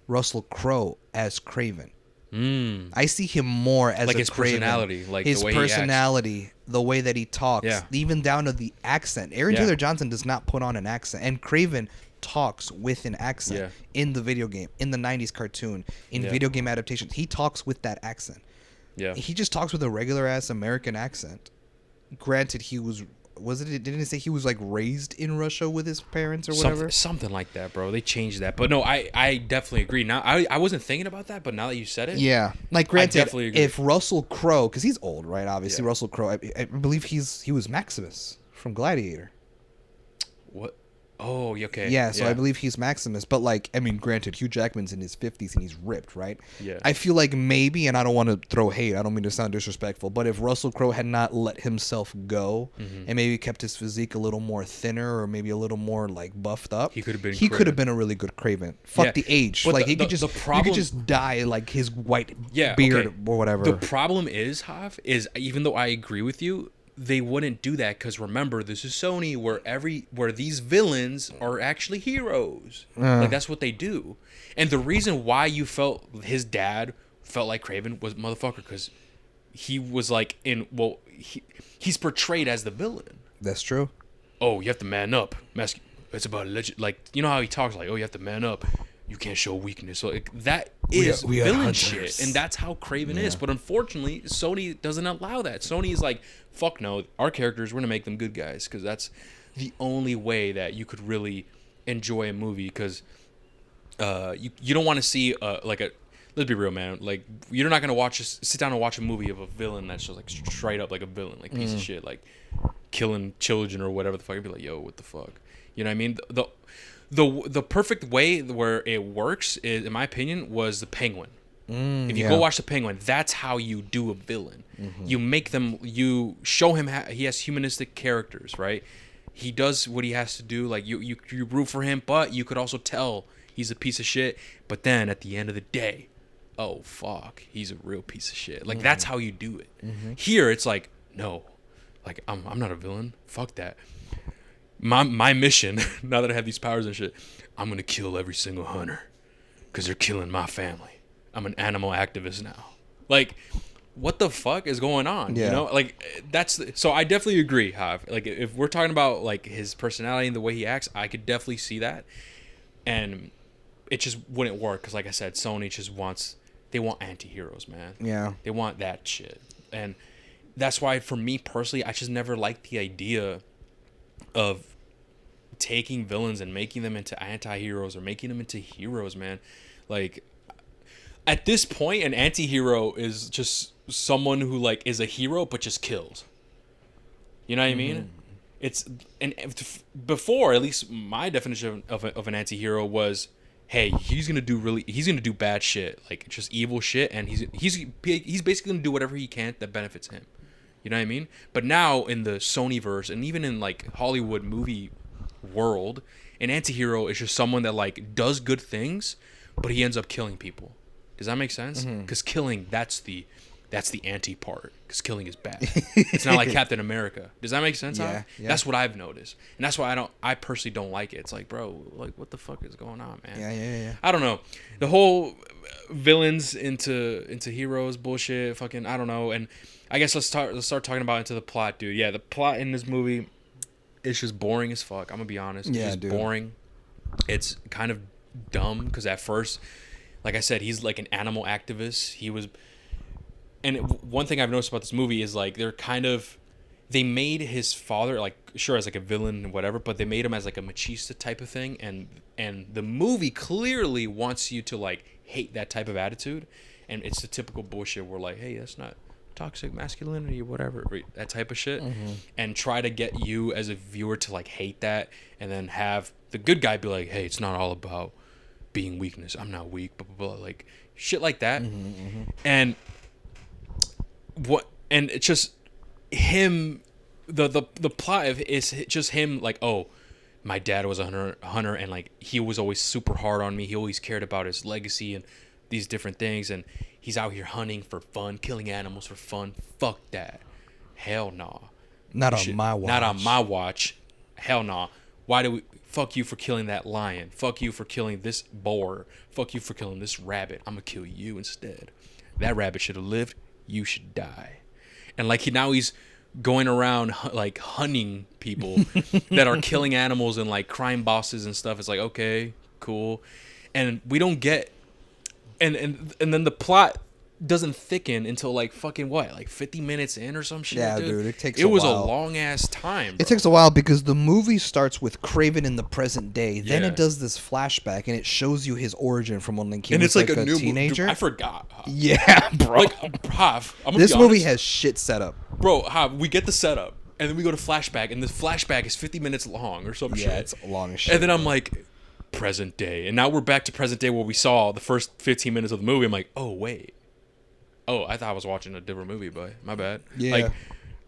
Russell Crowe, as Kraven. I see him more as like his Kraven. Personality, like his the way personality, he acts. The way that he talks, even down to the accent. Aaron Taylor Johnson does not put on an accent, and Kraven talks with an accent in the video game, in the '90s cartoon, in video game adaptations. He talks with that accent. Yeah, he just talks with a regular ass American accent. Granted, he didn't it say he was like raised in Russia with his parents or whatever? Something like that, bro. They changed that. But no, I definitely agree. Now I wasn't thinking about that, but now that you said it, yeah. Like, granted, if Russell Crowe, because he's old, right? Obviously, Russell Crowe. I believe he was Maximus from Gladiator. What? Oh, okay. Yeah, so I believe he's Maximus. But, like, I mean, granted, Hugh Jackman's in his 50s and he's ripped, right? Yeah. I feel like maybe, and I don't want to throw hate, I don't mean to sound disrespectful, but if Russell Crowe had not let himself go and maybe kept his physique a little more thinner or maybe a little more, like, buffed up, he could have been a really good Kraven. Fuck the age. But like, he could just dye, like, his white beard or whatever. The problem is, Hav, is even though I agree with you, they wouldn't do that, because remember, this is Sony, where these villains are actually heroes. Like, that's what they do. And the reason why you felt his dad felt like Kraven was, motherfucker, because he was like he's portrayed as the villain. That's true. Oh, you have to man up. It's about legend. Like, you know how he talks, like, oh, you have to man up. You can't show weakness. So, like, that is we villain shit, and that's how Kraven is. But unfortunately, Sony doesn't allow that. Sony is like, fuck no, our characters, we're gonna make them good guys, because that's the only way that you could really enjoy a movie. Because you don't want to see let's be real, man. Like, you're not gonna sit down and watch a movie of a villain that's just like straight up like a villain, like piece of shit, like killing children or whatever the fuck. I'd be like, yo, what the fuck? You know what I mean? The perfect way where it works is, in my opinion, was the Penguin. If you go watch the Penguin, that's how you do a villain. You make them, you show him he has humanistic characters, right? He does what he has to do. Like, you root for him, but you could also tell he's a piece of shit. But then at the end of the day, oh fuck, he's a real piece of shit. Like, that's how you do it. Here it's like, no, like I'm not a villain. Fuck that. My mission, now that I have these powers and shit, I'm gonna kill every single hunter because they're killing my family. I'm an animal activist now. Like, what the fuck is going on? Yeah. You know, like, so I definitely agree, Hav. Like, if we're talking about like his personality and the way he acts, I could definitely see that, and it just wouldn't work because, like I said, Sony just they want anti-heroes, man. Yeah, they want that shit, and that's why for me personally, I just never liked the idea of taking villains and making them into anti-heroes or making them into heroes, man. Like, at this point, an anti-hero is just someone who like is a hero but just kills. You know what I mean? It's before, at least my definition of an anti-hero was, hey, he's gonna do bad shit, like just evil shit, and he's basically gonna do whatever he can that benefits him. You know what I mean? But now in the Sonyverse and even in like Hollywood movie world, an anti-hero is just someone that like does good things, but he ends up killing people. Does that make sense? Because killing, that's the anti part. Because killing is bad. It's not like Captain America. Does that make sense? Yeah. That's what I've noticed, and that's why I personally don't like it. It's like, bro, like, what the fuck is going on, man? Yeah. I don't know. The whole villains into heroes bullshit. Fucking, I don't know. And I guess let's start talking about into the plot, dude. Yeah, the plot in this movie is just boring as fuck. I'm gonna be honest. It's just boring. It's kind of dumb because at first, like I said, he's like an animal activist. One thing I've noticed about this movie is like they made his father like sure as like a villain and whatever, but they made him as like a machista type of thing, and the movie clearly wants you to like hate that type of attitude, and it's the typical bullshit where like, hey, that's not toxic masculinity or whatever, that type of shit, and try to get you as a viewer to like hate that, and then have the good guy be like, hey, it's not all about being weakness. I'm not weak, blah, blah, blah, like shit like that. And it's just him. The plot is just him like, oh, my dad was a hunter, and like he was always super hard on me. He always cared about his legacy and these different things, and he's out here hunting for fun, killing animals for fun. Fuck that. Hell nah. Not on my watch. Not on my watch. Hell nah. Why do we? Fuck you for killing that lion. Fuck you for killing this boar. Fuck you for killing this rabbit. I'm gonna kill you instead. That rabbit should have lived. You should die. And like he's going around like hunting people that are killing animals and like crime bosses and stuff. It's like, okay, cool. And we don't get and then the plot doesn't thicken until like fucking what, like 50 minutes in or some shit. Yeah, dude, it takes. It was a long ass time. Bro. It takes a while because the movie starts with Kraven in the present day. Then it does this flashback and it shows you his origin from when he was like a new teenager. I forgot. Yeah, bro. Like, Hav, this movie has shit set up. Bro, Hav, we get the setup and then we go to flashback, and the flashback is 50 minutes long or some shit. Yeah, it's long as shit. And then I'm like, present day, and now we're back to present day where we saw the first 15 minutes of the movie. I'm like, oh wait. Oh, I thought I was watching a different movie, but my bad. Yeah. Like,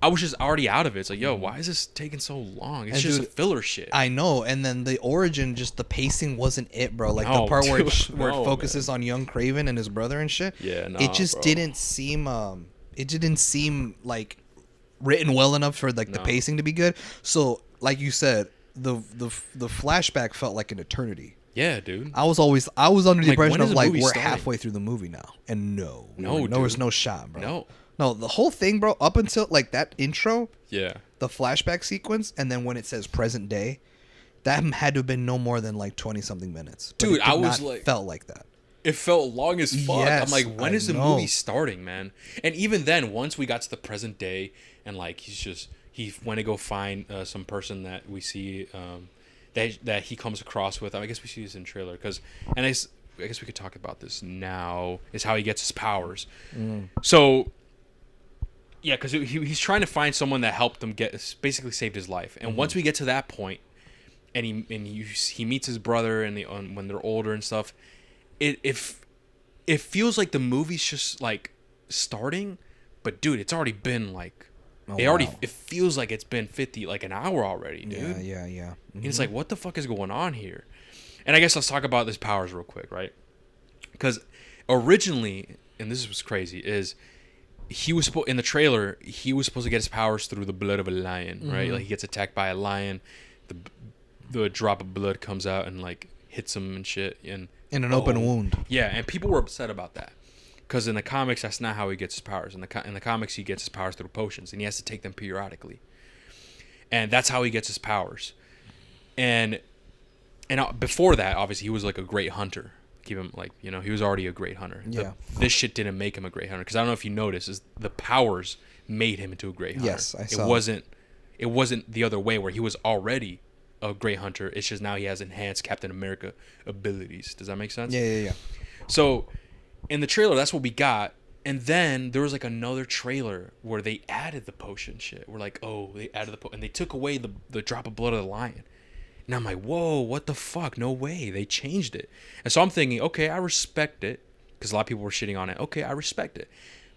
I was just already out of it. It's like, yo, why is this taking so long? It's just filler shit. I know. And then the origin, just the pacing wasn't it, bro. Like the part where it focuses on young Kraven and his brother and shit. Yeah, no. It just didn't seem. It didn't seem like written well enough for like the pacing to be good. So, like you said, the flashback felt like an eternity. Yeah, dude. I was under the impression of like we're starting? halfway through the movie now, and there was no shot, bro. No, the whole thing, bro. Up until like that intro, the flashback sequence, and then when it says present day, that had to have been no more than like 20 something minutes. Dude, I was like, felt like that. It felt long as fuck. Yes, I'm like, when is the movie starting, man? And even then, once we got to the present day, and like he went to go find some person that we see. That he comes across with. I guess we see this in the trailer I guess we could talk about this now, is how he gets his powers. So, yeah, because he's trying to find someone that helped him basically saved his life. And once we get to that point, and he meets his brother and when they're older and stuff, it feels like the movie's just like starting, but dude, it's already been like it feels like it's been an hour already, dude. Yeah. And it's like, what the fuck is going on here? And I guess let's talk about his powers real quick, right? Because originally, and this was crazy, is he was in the trailer, he was supposed to get his powers through the blood of a lion, right? Like he gets attacked by a lion, the drop of blood comes out and like hits him and shit, and in an open wound. Yeah, and people were upset about that because in the comics, that's not how he gets his powers. In the comics, he gets his powers through potions, and he has to take them periodically, and that's how he gets his powers. And before that, obviously, he was like a great hunter. Keep him like, you know, he was already a great hunter. Yeah. This shit didn't make him a great hunter, because I don't know if you noticed, is the powers made him into a great hunter. Yes, I saw. It wasn't the other way where he was already a great hunter. It's just now he has enhanced Captain America abilities. Does that make sense? Yeah. So in the trailer, that's what we got. And then there was like another trailer where they added the potion shit. We're like, oh, they added the potion. And they took away the drop of blood of the lion. And I'm like, whoa, what the fuck? No way. They changed it. And so I'm thinking, okay, I respect it. Because a lot of people were shitting on it. Okay, I respect it.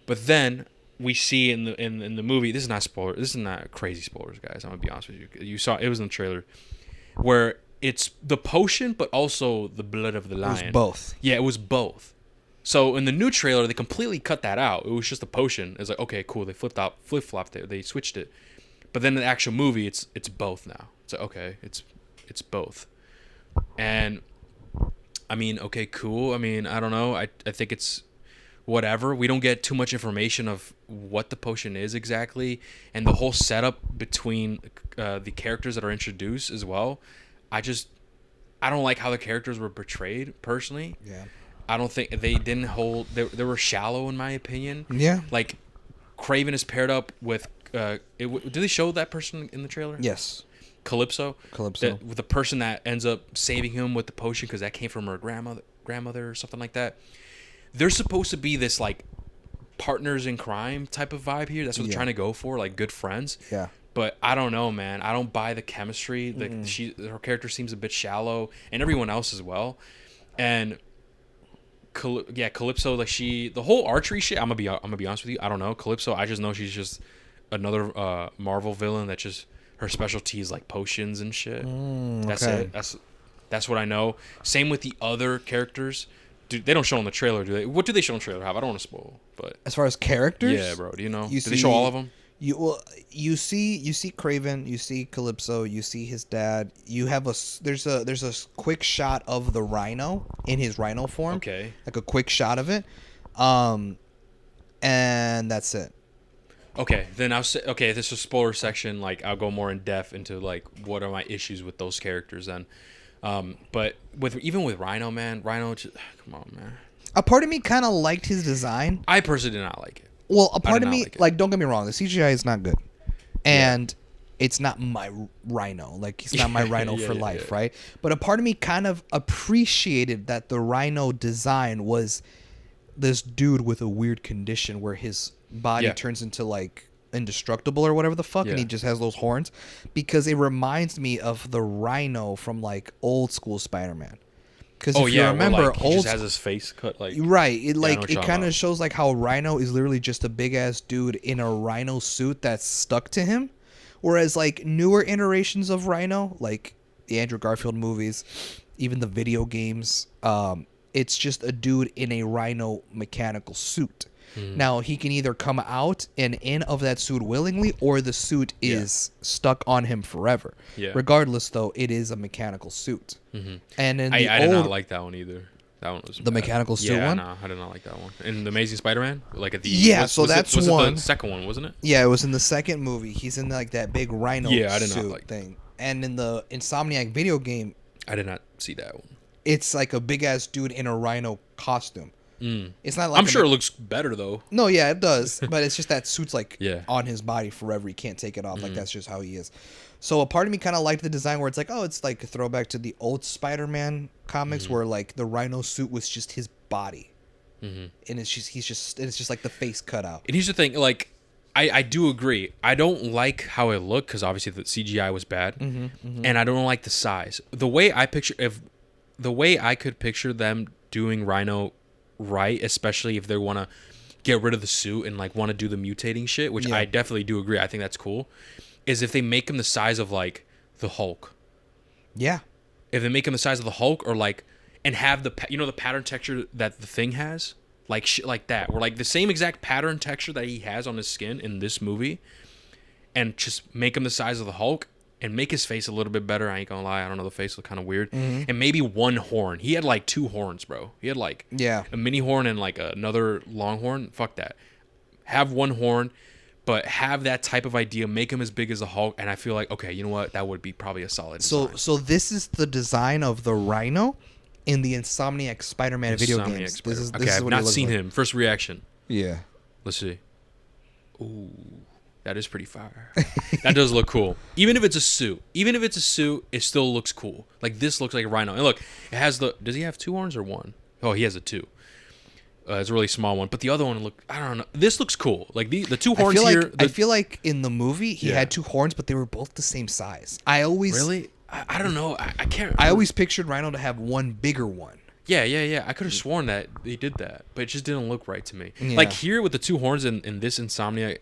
But then we see in the movie, this is not spoiler. This is not crazy spoilers, guys. I'm going to be honest with you. You saw, it was in the trailer, where it's the potion, but also the blood of the lion. It was both. Yeah, it was both. So in the new trailer, they completely cut that out. It was just a potion. It's like, okay, cool. They flip-flopped it. They switched it. But then in the actual movie, it's both now. It's like, okay, it's both. And I mean, okay, cool. I mean, I don't know. I think it's whatever. We don't get too much information of what the potion is exactly, and the whole setup between the characters that are introduced as well. I don't like how the characters were portrayed personally. Yeah. I don't think they didn't hold. They were shallow in my opinion. Yeah. Like Kraven is paired up with. Did they show that person in the trailer? Yes. Calypso. With the person that ends up saving him with the potion because that came from her grandmother or something like that. They're supposed to be this like partners in crime type of vibe here. That's what they're trying to go for, like good friends. Yeah. But I don't know, man. I don't buy the chemistry. Her character seems a bit shallow, and everyone else as well. And Calypso, like the whole archery shit. I'm gonna be honest with you. I don't know Calypso. I just know she's just another Marvel villain that just. Her specialty is like potions and shit. That's it. That's what I know. Same with the other characters. Dude, they don't show in the trailer, do they? What do they show in the trailer? I don't want to spoil, but as far as characters, yeah, bro. Do you know? Do they show all of them? You see Kraven, you see Calypso, you see his dad. You have there's a quick shot of the Rhino in his Rhino form. Okay. Like a quick shot of it, and that's it. Okay, then I'll say, okay, this is spoiler section, like, I'll go more in depth into, like, what are my issues with those characters then. But even with Rhino, man, just, come on, man. A part of me kind of liked his design. I personally did not like it. Well, a part of me, like, don't get me wrong, the CGI is not good. And it's not my Rhino. Like, he's not my Rhino for life, right? But a part of me kind of appreciated that the Rhino design was this dude with a weird condition where his body turns into like indestructible or whatever the fuck, and he just has those horns, because it reminds me of the Rhino from like old school Spider-Man. Because if you remember, like, he just has his face cut like it kind of shows like how Rhino is literally just a big ass dude in a Rhino suit that's stuck to him, whereas like newer iterations of Rhino, like the Andrew Garfield movies, even the video games, it's just a dude in a Rhino mechanical suit. Now, he can either come out and in of that suit willingly, or the suit is stuck on him forever. Yeah. Regardless, though, it is a mechanical suit. And in I did not like that one either. That one was the mechanical suit one? No, I did not like that one. In The Amazing Spider-Man? Like at the that's one. The second one, wasn't it? Yeah, it was in the second movie. He's in like that big Rhino I did suit not like thing. And in the Insomniac video game, I did not see that one. It's like a big ass dude in a Rhino costume. It's not like I'm sure it looks better though. No, yeah, it does, but it's just that suit's like Yeah. on his body forever. He can't take it off. Like that's just how he is. So a part of me kind of liked the design where it's like, oh, it's like a throwback to the old Spider-Man comics where like the Rhino suit was just his body, and it's just like the face cut out. And here's the thing, like, I do agree. I don't like how it looked because obviously the CGI was bad, and I don't like the size. The way I could picture them doing Rhino right, especially if they want to get rid of the suit and like want to do the mutating shit, which I definitely do agree. I think that's cool. Is if they make him the size of like the Hulk. Yeah. If they make him the size of the Hulk, or like, and have the the pattern texture that the Thing has, like shit like that, where like the same exact pattern texture that he has on his skin in this movie, and just make him the size of the Hulk and make his face a little bit better. I ain't gonna lie, I don't know, the face looked kind of weird, and maybe one horn. He had like 2 horns, bro. He had like a mini horn and like another long horn. Fuck that. Have one horn. But have that type of idea, make him as big as the Hulk, and I feel like, okay, you know what? That would be probably a solid design. So this is the design of the Rhino in the Insomniac Spider-Man video games. This is I've what not seen him. First reaction. Yeah. Let's see. Ooh, that is pretty fire. That does look cool. Even if it's a suit, it still looks cool. Like this looks like a Rhino. And look, it has the. Does he have 2 horns or 1? Oh, he has a 2. It's a really small one, but the other one I don't know. This looks cool. Like the 2 horns here. I feel like in the movie he had 2 horns, but they were both the same size. I don't know. I can't. I always pictured Rhino to have one bigger one. Yeah. I could have sworn that they did that, but it just didn't look right to me. Yeah. Like here with the 2 horns in this Insomniac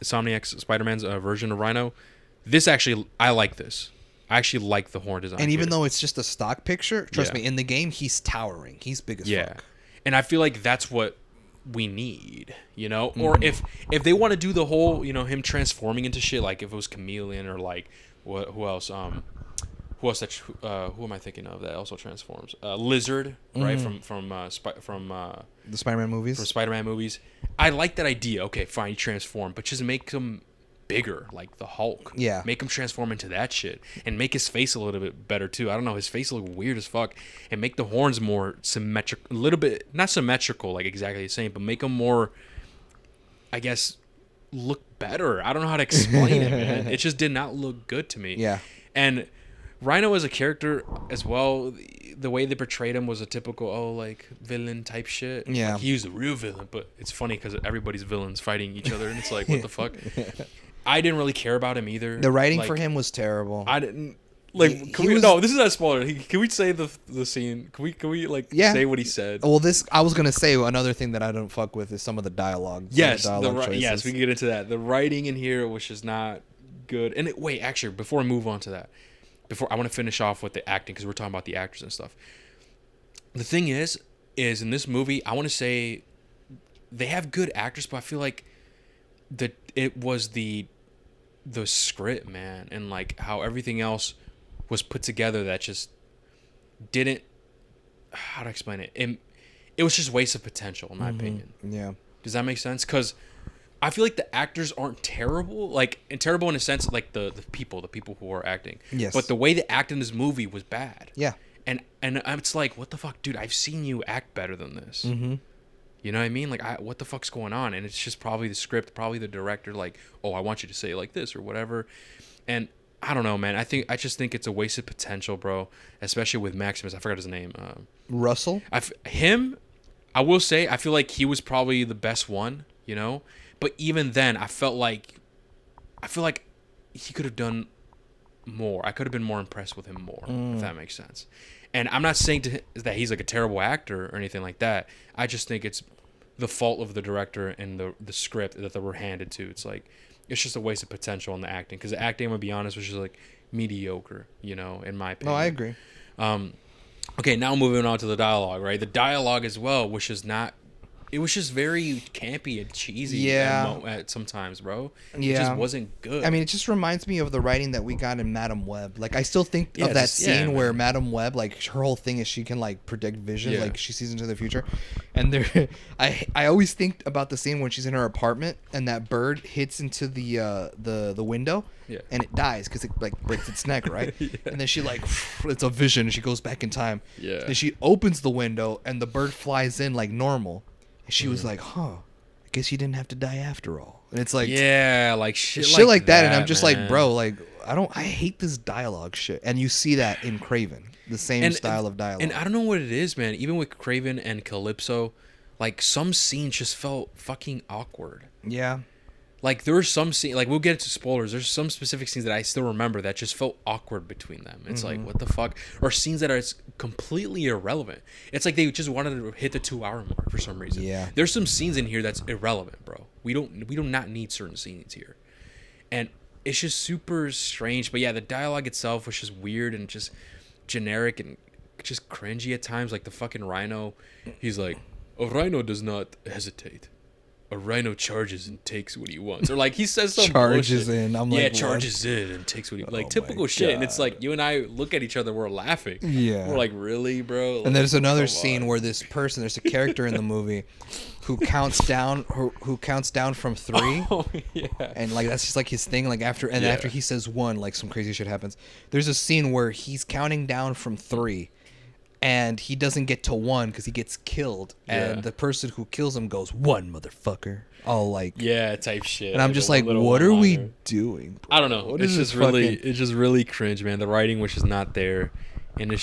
Spider-Man's version of Rhino, this actually, I like this. I actually like the horn design. And even though it's just a stock picture, trust me, in the game he's towering. He's big as fuck. And I feel like that's what we need, Or if they want to do the whole, him transforming into shit, like if it was Chameleon or like who else? Who am I thinking of that also transforms? Lizard, right? From the Spider-Man movies. From Spider-Man movies. I like that idea. Okay, fine, he transformed, but just make him bigger, like the Hulk. Yeah. Make him transform into that shit, and make his face a little bit better too. I don't know, his face look weird as fuck, and make the horns more symmetrical, a little bit not symmetrical, like exactly the same, but make them more, I guess, look better. I don't know how to explain it, man. It just did not look good to me. Yeah. And Rhino as a character as well, the way they portrayed him was a typical like villain type shit. Yeah. Like, he was a real villain, but it's funny because everybody's villains fighting each other, and it's like, what the fuck. I didn't really care about him either. The writing for him was terrible. I didn't like. No, this is not a spoiler. Can we say the scene? Can we say what he said? Well, I was gonna say another thing that I don't fuck with is some of the dialogue. Yes, yes, we can get into that. The writing in here was just not good. And wait, actually, before I move on to that, I want to finish off with the acting because we're talking about the actors and stuff. The thing is in this movie, I want to say they have good actors, but I feel like it was the script, man, and like how everything else was put together that just didn't. How to explain it? It was just waste of potential, in my opinion. Yeah. Does that make sense? Because I feel like the actors aren't terrible, terrible in a sense, like the people who are acting. Yes. But the way they act in this movie was bad. Yeah. And it's like, what the fuck, dude? I've seen you act better than this. Mm-hmm. You know what I mean? Like, what the fuck's going on? And it's just probably the script, probably the director. Like, oh, I want you to say it like this or whatever. And I don't know, man. I just think it's a wasted potential, bro. Especially with Maximus. I forgot his name. Russell. I will say, I feel like he was probably the best one. But even then, I feel like he could have done more. I could have been more impressed with him more, if that makes sense. And I'm not saying that he's like a terrible actor or anything like that. I just think it's the fault of the director and the script that they were handed to. It's like, it's just a waste of potential in the acting. Because the acting, I'm going to be honest, was just like mediocre, in my opinion. No, I agree. Okay, now moving on to the dialogue, right? The dialogue as well, which is not it was just very campy and cheesy. Yeah. At sometimes, bro. Yeah. It just wasn't good. I mean, it just reminds me of the writing that we got in Madam Web. Like, I still think of that scene where Madam Web, like, her whole thing is she can, like, predict vision. Like, she sees into the future. And there, I always think about the scene when she's in her apartment and that bird hits into the window. Yeah. And it dies because it, like, breaks its neck, right? And then she, like, it's a vision and she goes back in time. Yeah. Then she opens the window and the bird flies in like normal. And she was like, huh, I guess you didn't have to die after all. And it's like, like shit like that. And I'm just like, bro, like, I hate this dialogue shit. And you see that in Kraven, the same style of dialogue. And I don't know what it is, man. Even with Kraven and Calypso, like, some scenes just felt fucking awkward. Yeah. Like, there were some scenes, like, we'll get into spoilers. There's some specific scenes that I still remember that just felt awkward between them. It's like, what the fuck? Or scenes that are completely irrelevant. It's like they just wanted to hit the 2-hour mark for some reason. Yeah. There's some scenes in here that's irrelevant, bro. We do not need certain scenes here. And it's just super strange. But yeah, the dialogue itself was just weird and just generic and just cringy at times. Like, the fucking rhino, he's like, a rhino does not hesitate. A rhino charges and takes what he wants. Or, like, he says some charges bullshit. in. I'm like, charges in and takes what he like. Typical shit. And it's like, you and I look at each other, we're laughing. Yeah. We're like, really, bro? Like, and there's another scene where this person, there's a character in the movie who counts down from 3. Oh, yeah. And, like, that's just, like, his thing. Like, after he says 1, like, some crazy shit happens. There's a scene where he's counting down from 3. And he doesn't get to 1 because he gets killed. And the person who kills him goes, 1, motherfucker. All like, type shit. And I'm just like, what are we doing, bro? I don't know. It's just really cringe, man. The writing was just not there. And it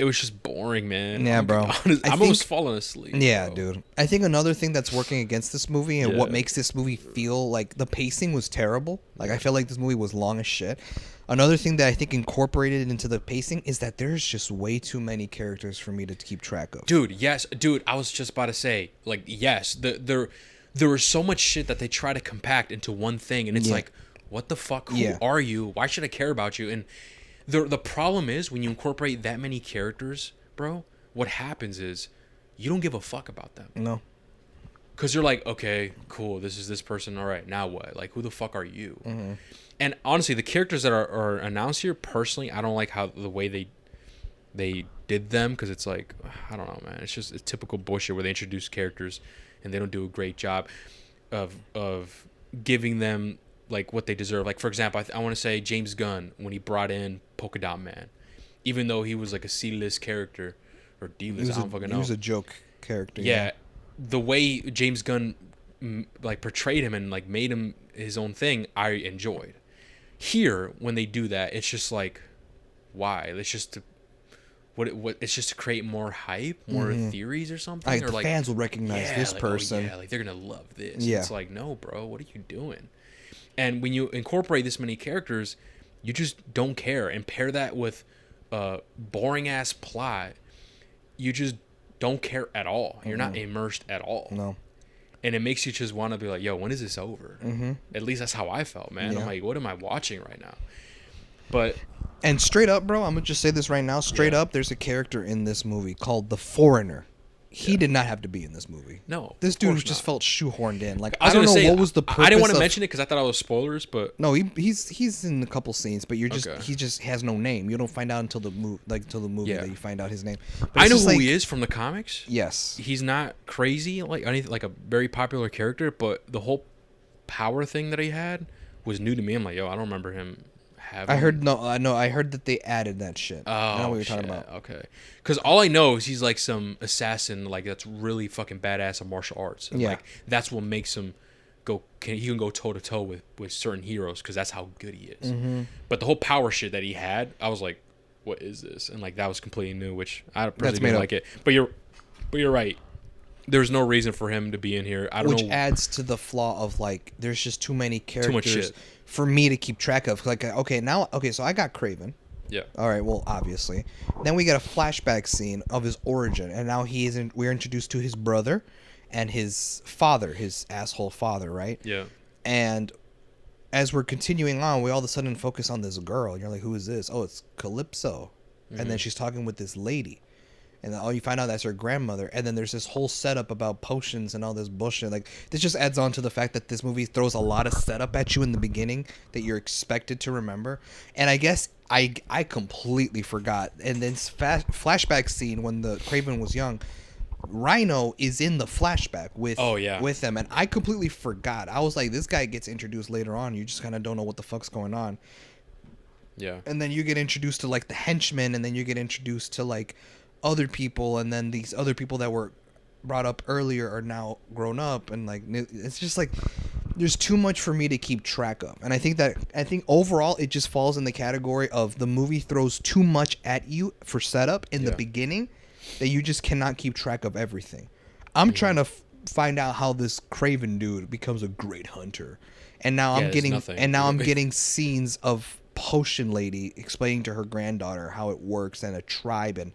was just boring, man. Yeah, bro. I'm almost falling asleep. Yeah, bro. dude. I think another thing that's working against this movie and what makes this movie feel like the pacing was terrible. Like, I feel like this movie was long as shit. Another thing that I think incorporated into the pacing is that there's just way too many characters for me to keep track of. Dude, yes. Dude, I was just about to say, like, yes. There was so much shit that they try to compact into one thing. And it's like, what the fuck? Who are you? Why should I care about you? And the problem is, when you incorporate that many characters, bro, what happens is you don't give a fuck about them. No. Because you're like, okay, cool, this is this person. All right, now what? Like, who the fuck are you? Mm-hmm. And honestly, the characters that are announced here, personally, I don't like how the way they did them, because it's like, I don't know, man. It's just typical bullshit where they introduce characters and they don't do a great job of giving them, like, what they deserve. Like, for example, I want to say James Gunn, when he brought in Polka Dot Man, even though he was like a C-list character or D-list, I don't fucking know. He was a joke character. Yeah. The way James Gunn like portrayed him and like made him his own thing, I enjoyed. Here, when they do that, it's just like, why? It's just to it's just to create more hype, more theories or something. Like, or the like, fans will recognize this person. like they're gonna love this. Yeah. It's like, no, bro, what are you doing? And when you incorporate this many characters, you just don't care. And pair that with a boring ass plot, you just don't care at all. You're not immersed at all. No. And it makes you just want to be like, yo, when is this over? Mm-hmm. At least that's how I felt, man. Yeah. I'm like, what am I watching right now? But and straight up, bro, I'm gonna just say this right now. Straight up, there's a character in this movie called the Foreigner. He did not have to be in this movie. No, this dude just felt shoehorned in. Like, I don't know what was the purpose. I didn't want to mention it because I thought it was spoilers, but no, he's in a couple scenes, but he just has no name. You don't find out until the movie that you find out his name. But I know who he is from the comics. Yes, he's not crazy like anything, like a very popular character, but the whole power thing that he had was new to me. I'm like, yo, I don't remember him. I heard that they added that shit. Oh, I know what you're talking about. Okay, because all I know is he's like some assassin, like that's really fucking badass at martial arts. And like that's what makes him go. He can go toe to toe with certain heroes because that's how good he is. Mm-hmm. But the whole power shit that he had, I was like, what is this? And like that was completely new, which I personally didn't like it. But you're right. There's no reason for him to be in here. I don't know. Which adds to the flaw of like, there's just too many characters. Too much shit. For me to keep track of. Like, so I got Kraven. Yeah. All right, well, obviously. Then we get a flashback scene of his origin, and now we're introduced to his brother and his father, his asshole father, right? Yeah. And as we're continuing on, we all of a sudden focus on this girl, and you're like, who is this? Oh, it's Calypso. Mm-hmm. And then she's talking with this lady. And then, you find out that's her grandmother. And then there's this whole setup about potions and all this bullshit. Like, this just adds on to the fact that this movie throws a lot of setup at you in the beginning that you're expected to remember. And I guess I completely forgot. And then flashback scene when the Kraven was young, Rhino is in the flashback with them, and I completely forgot. I was like, this guy gets introduced later on. You just kind of don't know what the fuck's going on. Yeah. And then you get introduced to like the henchmen, and then you get introduced to like other people, and then these other people that were brought up earlier are now grown up, and like it's just like there's too much for me to keep track of. And I think overall it just falls in the category of the movie throws too much at you for setup in the beginning that you just cannot keep track of everything. I'm trying to find out how this Kraven dude becomes a great hunter, and now I'm getting scenes of Potion Lady explaining to her granddaughter how it works and a tribe and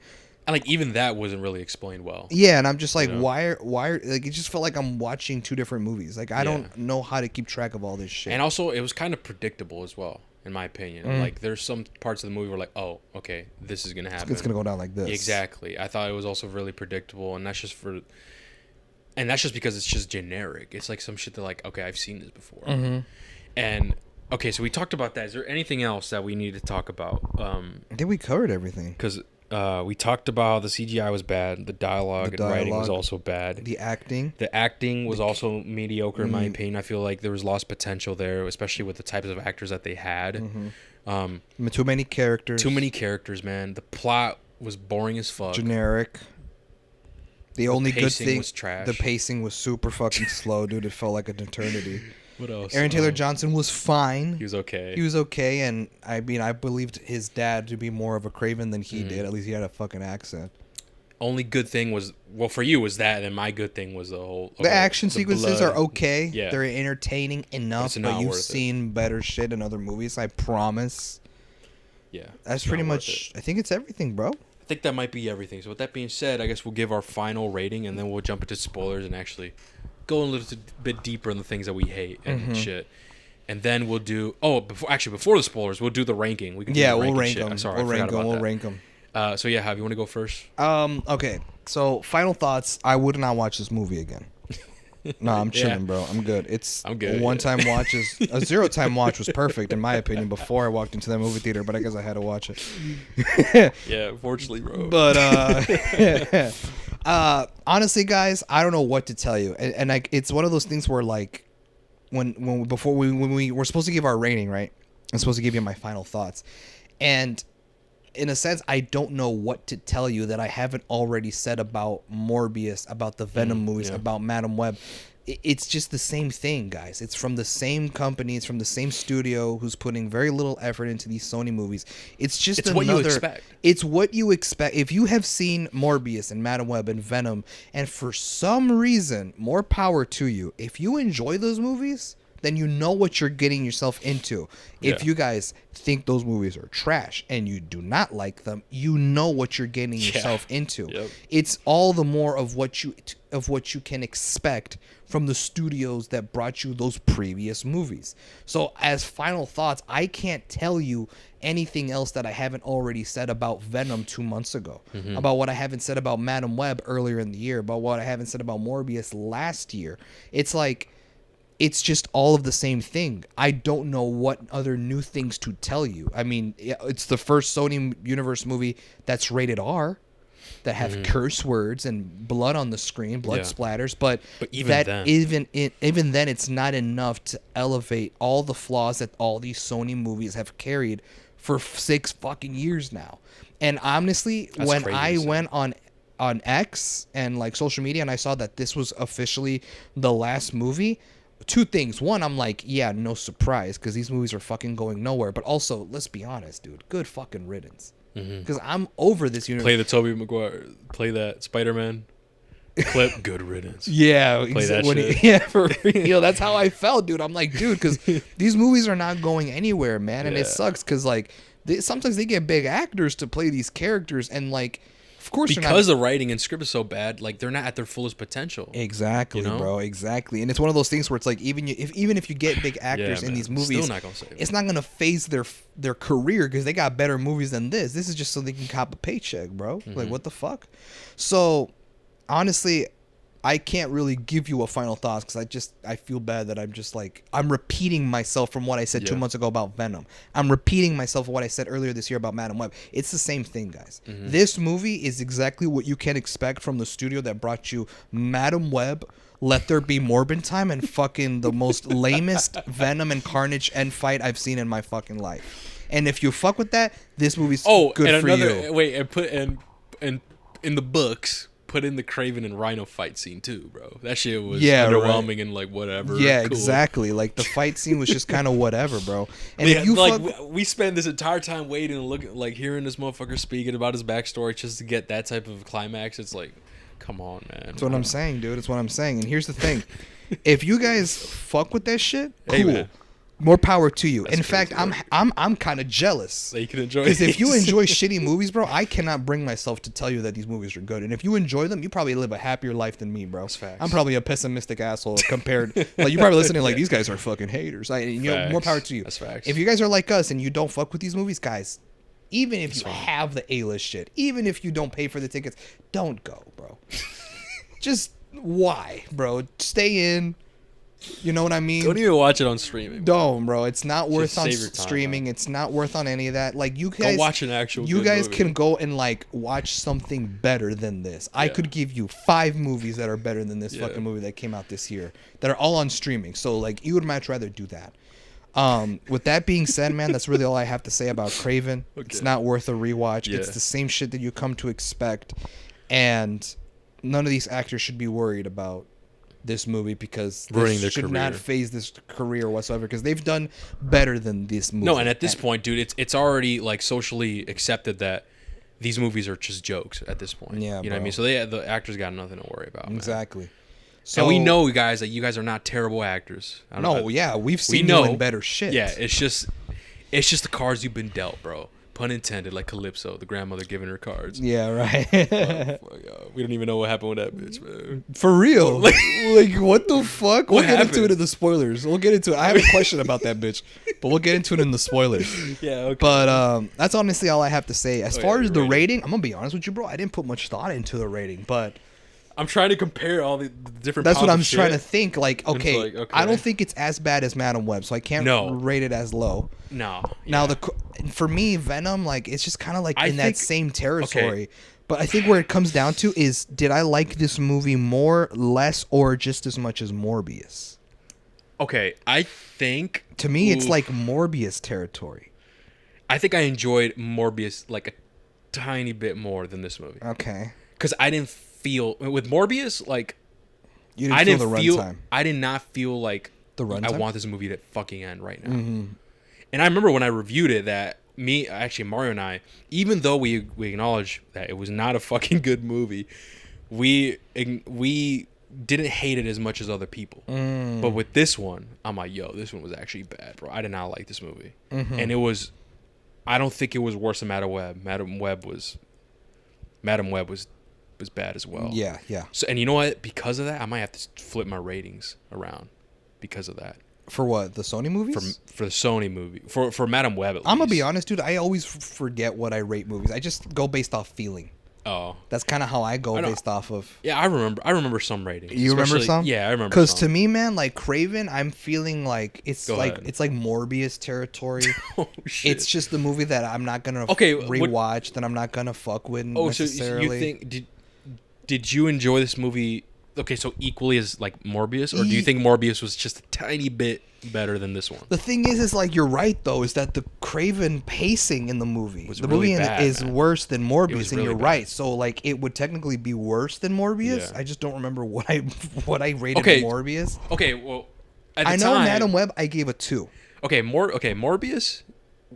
like even that wasn't really explained well. Yeah, and I'm just like, why are like it just felt like I'm watching two different movies. Like I don't know how to keep track of all this shit. And also, it was kind of predictable as well, in my opinion. Like there's some parts of the movie where like, oh, okay, this is gonna happen. It's gonna go down like this. Exactly. I thought it was also really predictable, and that's just because it's just generic. It's like some shit that like, okay, I've seen this before. And okay, so we talked about that. Is there anything else that we need to talk about? I think we covered everything. Because we talked about the CGI was bad, the dialogue and writing was also bad. The acting was also mediocre in my opinion. I feel like there was lost potential there, especially with the types of actors that they had. Too many characters. Too many characters, man. The plot was boring as fuck. Generic. The only good thing was trash. The pacing was super fucking slow, dude. It felt like an eternity. What else? Aaron Taylor Johnson was fine. He was okay. And I mean, I believed his dad to be more of a Kraven than he did. At least he had a fucking accent. Only good thing was, well, for you was that, and my good thing was the whole... The action sequences are okay. Yeah. They're entertaining enough, but you've seen better shit in other movies, I promise. Yeah. That's pretty much... I think it's everything, bro. I think that might be everything. So with that being said, I guess we'll give our final rating, and then we'll jump into spoilers and actually go a little bit deeper in the things that we hate and shit. And then we'll do... Oh, before the spoilers, we'll do the ranking. We can we'll rank them. We'll rank them. So yeah, Jav, you want to go first? Okay. So final thoughts. I would not watch this movie again. No, I'm chilling, bro. I'm good. I'm good. One-time watch a zero-time watch was perfect in my opinion before I walked into that movie theater, but I guess I had to watch it. Yeah, unfortunately, bro. But honestly, guys, I don't know what to tell you, and like it's one of those things where like when we were supposed to give our rating, right? I'm supposed to give you my final thoughts, and in a sense, I don't know what to tell you that I haven't already said about Morbius, about the Venom movies, about Madam Web. It's just the same thing, guys. It's from the same company. It's from the same studio who's putting very little effort into these Sony movies. It's what you expect. It's what you expect. If you have seen Morbius and Madam Web and Venom, and for some reason, more power to you. If you enjoy those movies, then you know what you're getting yourself into. If you guys think those movies are trash and you do not like them, you know what you're getting yourself into. Yep. It's all the more of what you can expect from the studios that brought you those previous movies. So as final thoughts, I can't tell you anything else that I haven't already said about Venom 2 months ago, about what I haven't said about Madam Web earlier in the year, about what I haven't said about Morbius last year. It's like, it's just all of the same thing. I don't know what other new things to tell you. I mean, it's the first Sony Universe movie that's rated R, that have curse words and blood on the screen, blood splatters. But even then, it's not enough to elevate all the flaws that all these Sony movies have carried for 6 fucking years now. And honestly, when I went on X and like social media and I saw that this was officially the last movie, 2 things. One, I'm like, yeah, no surprise, because these movies are fucking going nowhere. But also, let's be honest, dude, good fucking riddance. Because I'm over this universe. Play the Tobey Maguire. Play that Spider-Man clip. Good riddance. Yeah. Play that shit. For real. That's how I felt, dude. I'm like, dude, because these movies are not going anywhere, man. And it sucks because, like, sometimes they get big actors to play these characters. And, like, Of course, because the writing and script is so bad, like they're not at their fullest potential. Exactly, you know? bro. Exactly, and it's one of those things where it's like even if you get big actors in these movies, still not gonna save it's not gonna phase their career because they got better movies than this. This is just so they can cop a paycheck, bro. Like what the fuck? So honestly, I can't really give you a final thoughts because I feel bad that I'm repeating myself from what I said 2 months ago about Venom. I'm repeating myself what I said earlier this year about Madam Web. It's the same thing, guys. This movie is exactly what you can expect from the studio that brought you Madam Web, Let There Be Morbid Time, and fucking the most lamest Venom and Carnage end fight I've seen in my fucking life. And if you fuck with that, this movie's good for you. Wait, and put and in the books. Put in the Kraven and Rhino fight scene too, bro. That shit was underwhelming and like whatever. Yeah, cool. Exactly. Like the fight scene was just kind of whatever, bro. And if you we spend this entire time waiting and looking, like hearing this motherfucker speaking about his backstory just to get that type of climax. It's like, come on, man. That's what I'm saying, dude. That's what I'm saying. And here's the thing: if you guys fuck with that shit, cool. Hey, more power to you. That's in fact, I'm kind of jealous. That you can enjoy. Because if you enjoy shitty movies, bro, I cannot bring myself to tell you that these movies are good. And if you enjoy them, you probably live a happier life than me, bro. That's facts. I'm probably a pessimistic asshole compared. Like you're probably listening like these guys are fucking haters. More power to you. That's facts. If you guys are like us and you don't fuck with these movies, guys, even if you have the A-list shit, even if you don't pay for the tickets, don't go, bro. Just why, bro? Stay in. You know what I mean? Don't even watch it on streaming. Don't, bro. It's not worth on streaming. It's not worth on any of that. Like you guys, go watch an actual. You guys can go and like watch something better than this. Yeah. I could give you 5 movies that are better than this fucking movie that came out this year that are all on streaming. So like, you would much rather do that. With that being said, man, that's really all I have to say about Kraven. Okay. It's not worth a rewatch. Yeah. It's the same shit that you come to expect, and none of these actors should be worried about this movie because this should not phase this career whatsoever because they've done better than this movie. No, and at this point, dude, it's already like socially accepted that these movies are just jokes at this point. Yeah, you know what I mean? So the actors got nothing to worry about. Exactly. Man. So and we know, guys, that you guys are not terrible actors. We've seen you in better shit. Yeah, it's just the cards you've been dealt, bro. Pun intended, like Calypso, the grandmother giving her cards. Yeah, right. We don't even know what happened with that bitch, man. For real. like what the fuck? We'll get into it in the spoilers. We'll get into it. I have a question about that bitch, but we'll get into it in the spoilers. Yeah, okay. But that's honestly all I have to say. As far as the rating, I'm going to be honest with you, bro. I didn't put much thought into the rating, but I'm trying to compare all the different. That's what I'm trying to think. Like, okay, I don't think it's as bad as Madam Web, so I can't rate it as low. No. Now for me, Venom, like it's just kind of like that same territory. Okay. But I think where it comes down to is, did I like this movie more, less, or just as much as Morbius? Okay, I think to me it's like Morbius territory. I think I enjoyed Morbius like a tiny bit more than this movie. Okay. Because I didn't feel with Morbius like you didn't feel the runtime. I did not feel like the runtime. I want this movie to fucking end right now. Mm-hmm. And I remember when I reviewed it that Mario and I, even though we acknowledge that it was not a fucking good movie, we didn't hate it as much as other people. But with this one, I'm like, yo, this one was actually bad, bro. I did not like this movie. Mm-hmm. And I don't think it was worse than Madam Web. Madam Web was bad as well. Yeah. So, and you know what? Because of that, I might have to flip my ratings around because of that. For what? The Sony movies? For the Sony movie. For Madam Web, at least. I'm going to be honest, dude. I always forget what I rate movies. I just go based off feeling. Oh. That's kind of how I go based off of. Yeah, I remember some ratings. You remember some? Yeah, I remember Because to me, man, like Kraven, I'm feeling like it's like Morbius territory. Oh, shit. It's just the movie that I'm not going to rewatch, that I'm not going to fuck with necessarily. So you think... Did you enjoy this movie... Okay, so equally as like Morbius, or do you think Morbius was just a tiny bit better than this one? The thing is like you're right though, is that the Kraven pacing in the movie, movie is worse than Morbius, and you're right. So like it would technically be worse than Morbius. Yeah. I just don't remember what I rated Morbius. Okay, well, I know Madam Web I gave a 2. Okay, Morbius.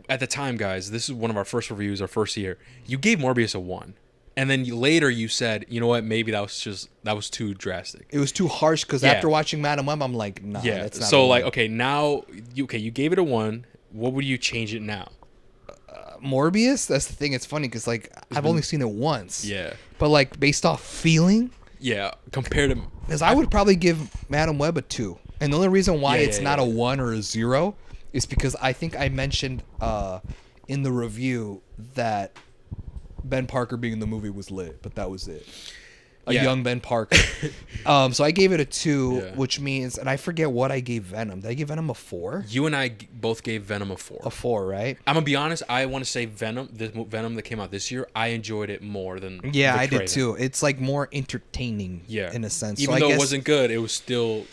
At the time, guys, this is one of our first reviews, our first year. You gave Morbius a 1. And then later you said, you know what, maybe that was too drastic. It was too harsh because after watching Madam Web, I'm like, nah, that's not so like, okay, now, you gave it a 1. What would you change it now? Morbius. That's the thing. It's funny because like I've only seen it once. Yeah. But like based off feeling. Yeah. Compared to. Because I would probably give Madam Web a 2, and the only reason why it's not a 1 or a 0 is because I think I mentioned in the review that Ben Parker being in the movie was lit, but that was it. A young Ben Parker. So I gave it a 2, which means, and I forget what I gave Venom. Did I give Venom a 4? You and I both gave Venom a 4. A 4, right? I'm gonna be honest. I want to say Venom, the Venom that came out this year, I enjoyed it more than. Yeah, I did too. It's like more entertaining. Yeah. In a sense. Even though it wasn't good, it was still.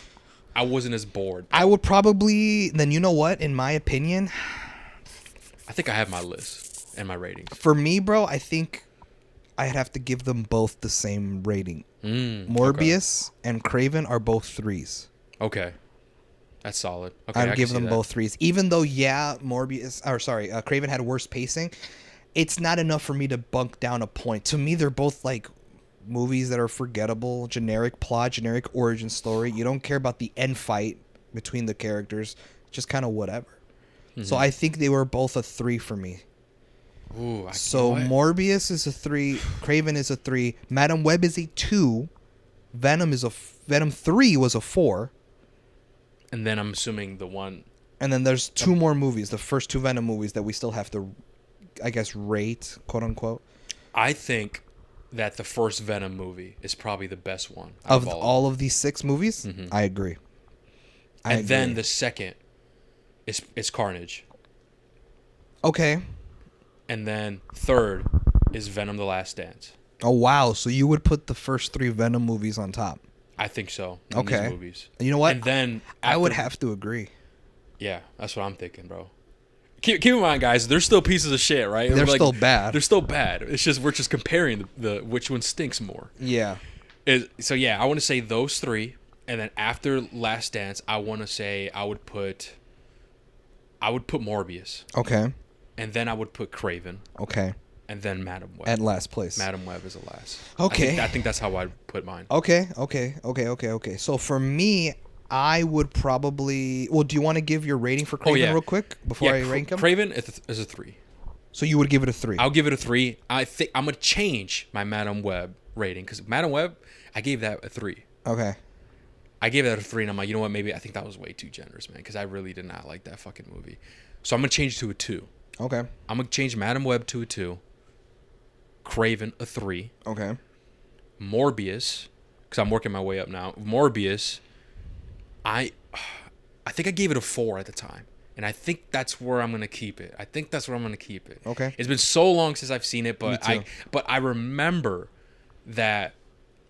I wasn't as bored. I would probably. Then you know what? In my opinion. I think I have my list and my ratings. For me, bro, I think I'd have to give them both the same rating. Morbius and Kraven are both 3s. Okay. That's solid. Okay, I'd give them both 3s. Even though, Kraven had worse pacing, it's not enough for me to bunk down a point. To me, they're both like movies that are forgettable, generic plot, generic origin story. You don't care about the end fight between the characters. Just kind of whatever. Mm-hmm. So I think they were both a 3 for me. Ooh, Morbius is a 3, Kraven is a 3, Madam Web is a 2, Venom 3 was a 4, and then I'm assuming the one, and then there's 2 more movies, the first 2 Venom movies that we still have to, I guess, rate, quote unquote. I think that the first Venom movie is probably the best one of all of these 6 movies. Mm-hmm. I agree. Then the second is Carnage. Okay. And then third is Venom: The Last Dance. Oh wow! So you would put the first 3 Venom movies on top? I think so. Okay. These movies. You know what? And then I would have to agree. Yeah, that's what I'm thinking, bro. Keep in mind, guys, they're still pieces of shit, right? They're like, still bad. They're still bad. It's just we're just comparing the which one stinks more. Yeah. So yeah, I want to say those 3, and then after Last Dance, I want to say I would put Morbius. Okay. And then I would put Kraven. Okay. And then Madam Web. At last place. Madam Web is the last. Okay. I think that's how I'd put mine. Okay. So for me, I would probably... Well, do you want to give your rating for Kraven real quick before I rank him? Kraven is a 3. So you would give it a 3? I'll give it a 3. I think I'm going to change my Madam Web rating because Madam Web, I gave that a 3. Okay. I gave that a 3, and I'm like, you know what? Maybe I think that was way too generous, man, because I really did not like that fucking movie. So I'm going to change it to a 2. Okay. I'm going to change Madam Web to a 2. Kraven a 3. Okay. Morbius, because I'm working my way up now. Morbius, I think I gave it a 4 at the time. And I think that's where I'm going to keep it. Okay. It's been so long since I've seen it, but I remember that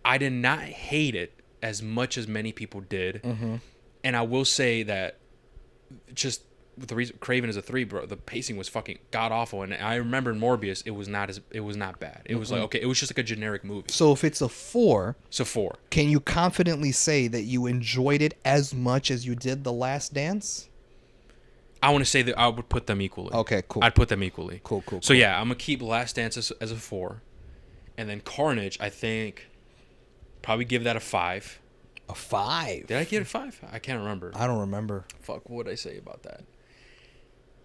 I did not hate it as much as many people did. Mm-hmm. And I will say that just the reason Kraven is a 3, bro, the pacing was fucking god awful. And I remember in Morbius, it was not bad. It was like, okay, it was just like a generic movie. So if it's a 4, so 4. Can you confidently say that you enjoyed it as much as you did The Last Dance? I want to say that I would put them equally. Okay, cool. I'd put them equally. Cool. So yeah, I'm gonna keep Last Dance as a 4, and then Carnage, I think, probably give that a 5. A 5? Did I give it a 5? I can't remember. I don't remember. Fuck, what did I say about that?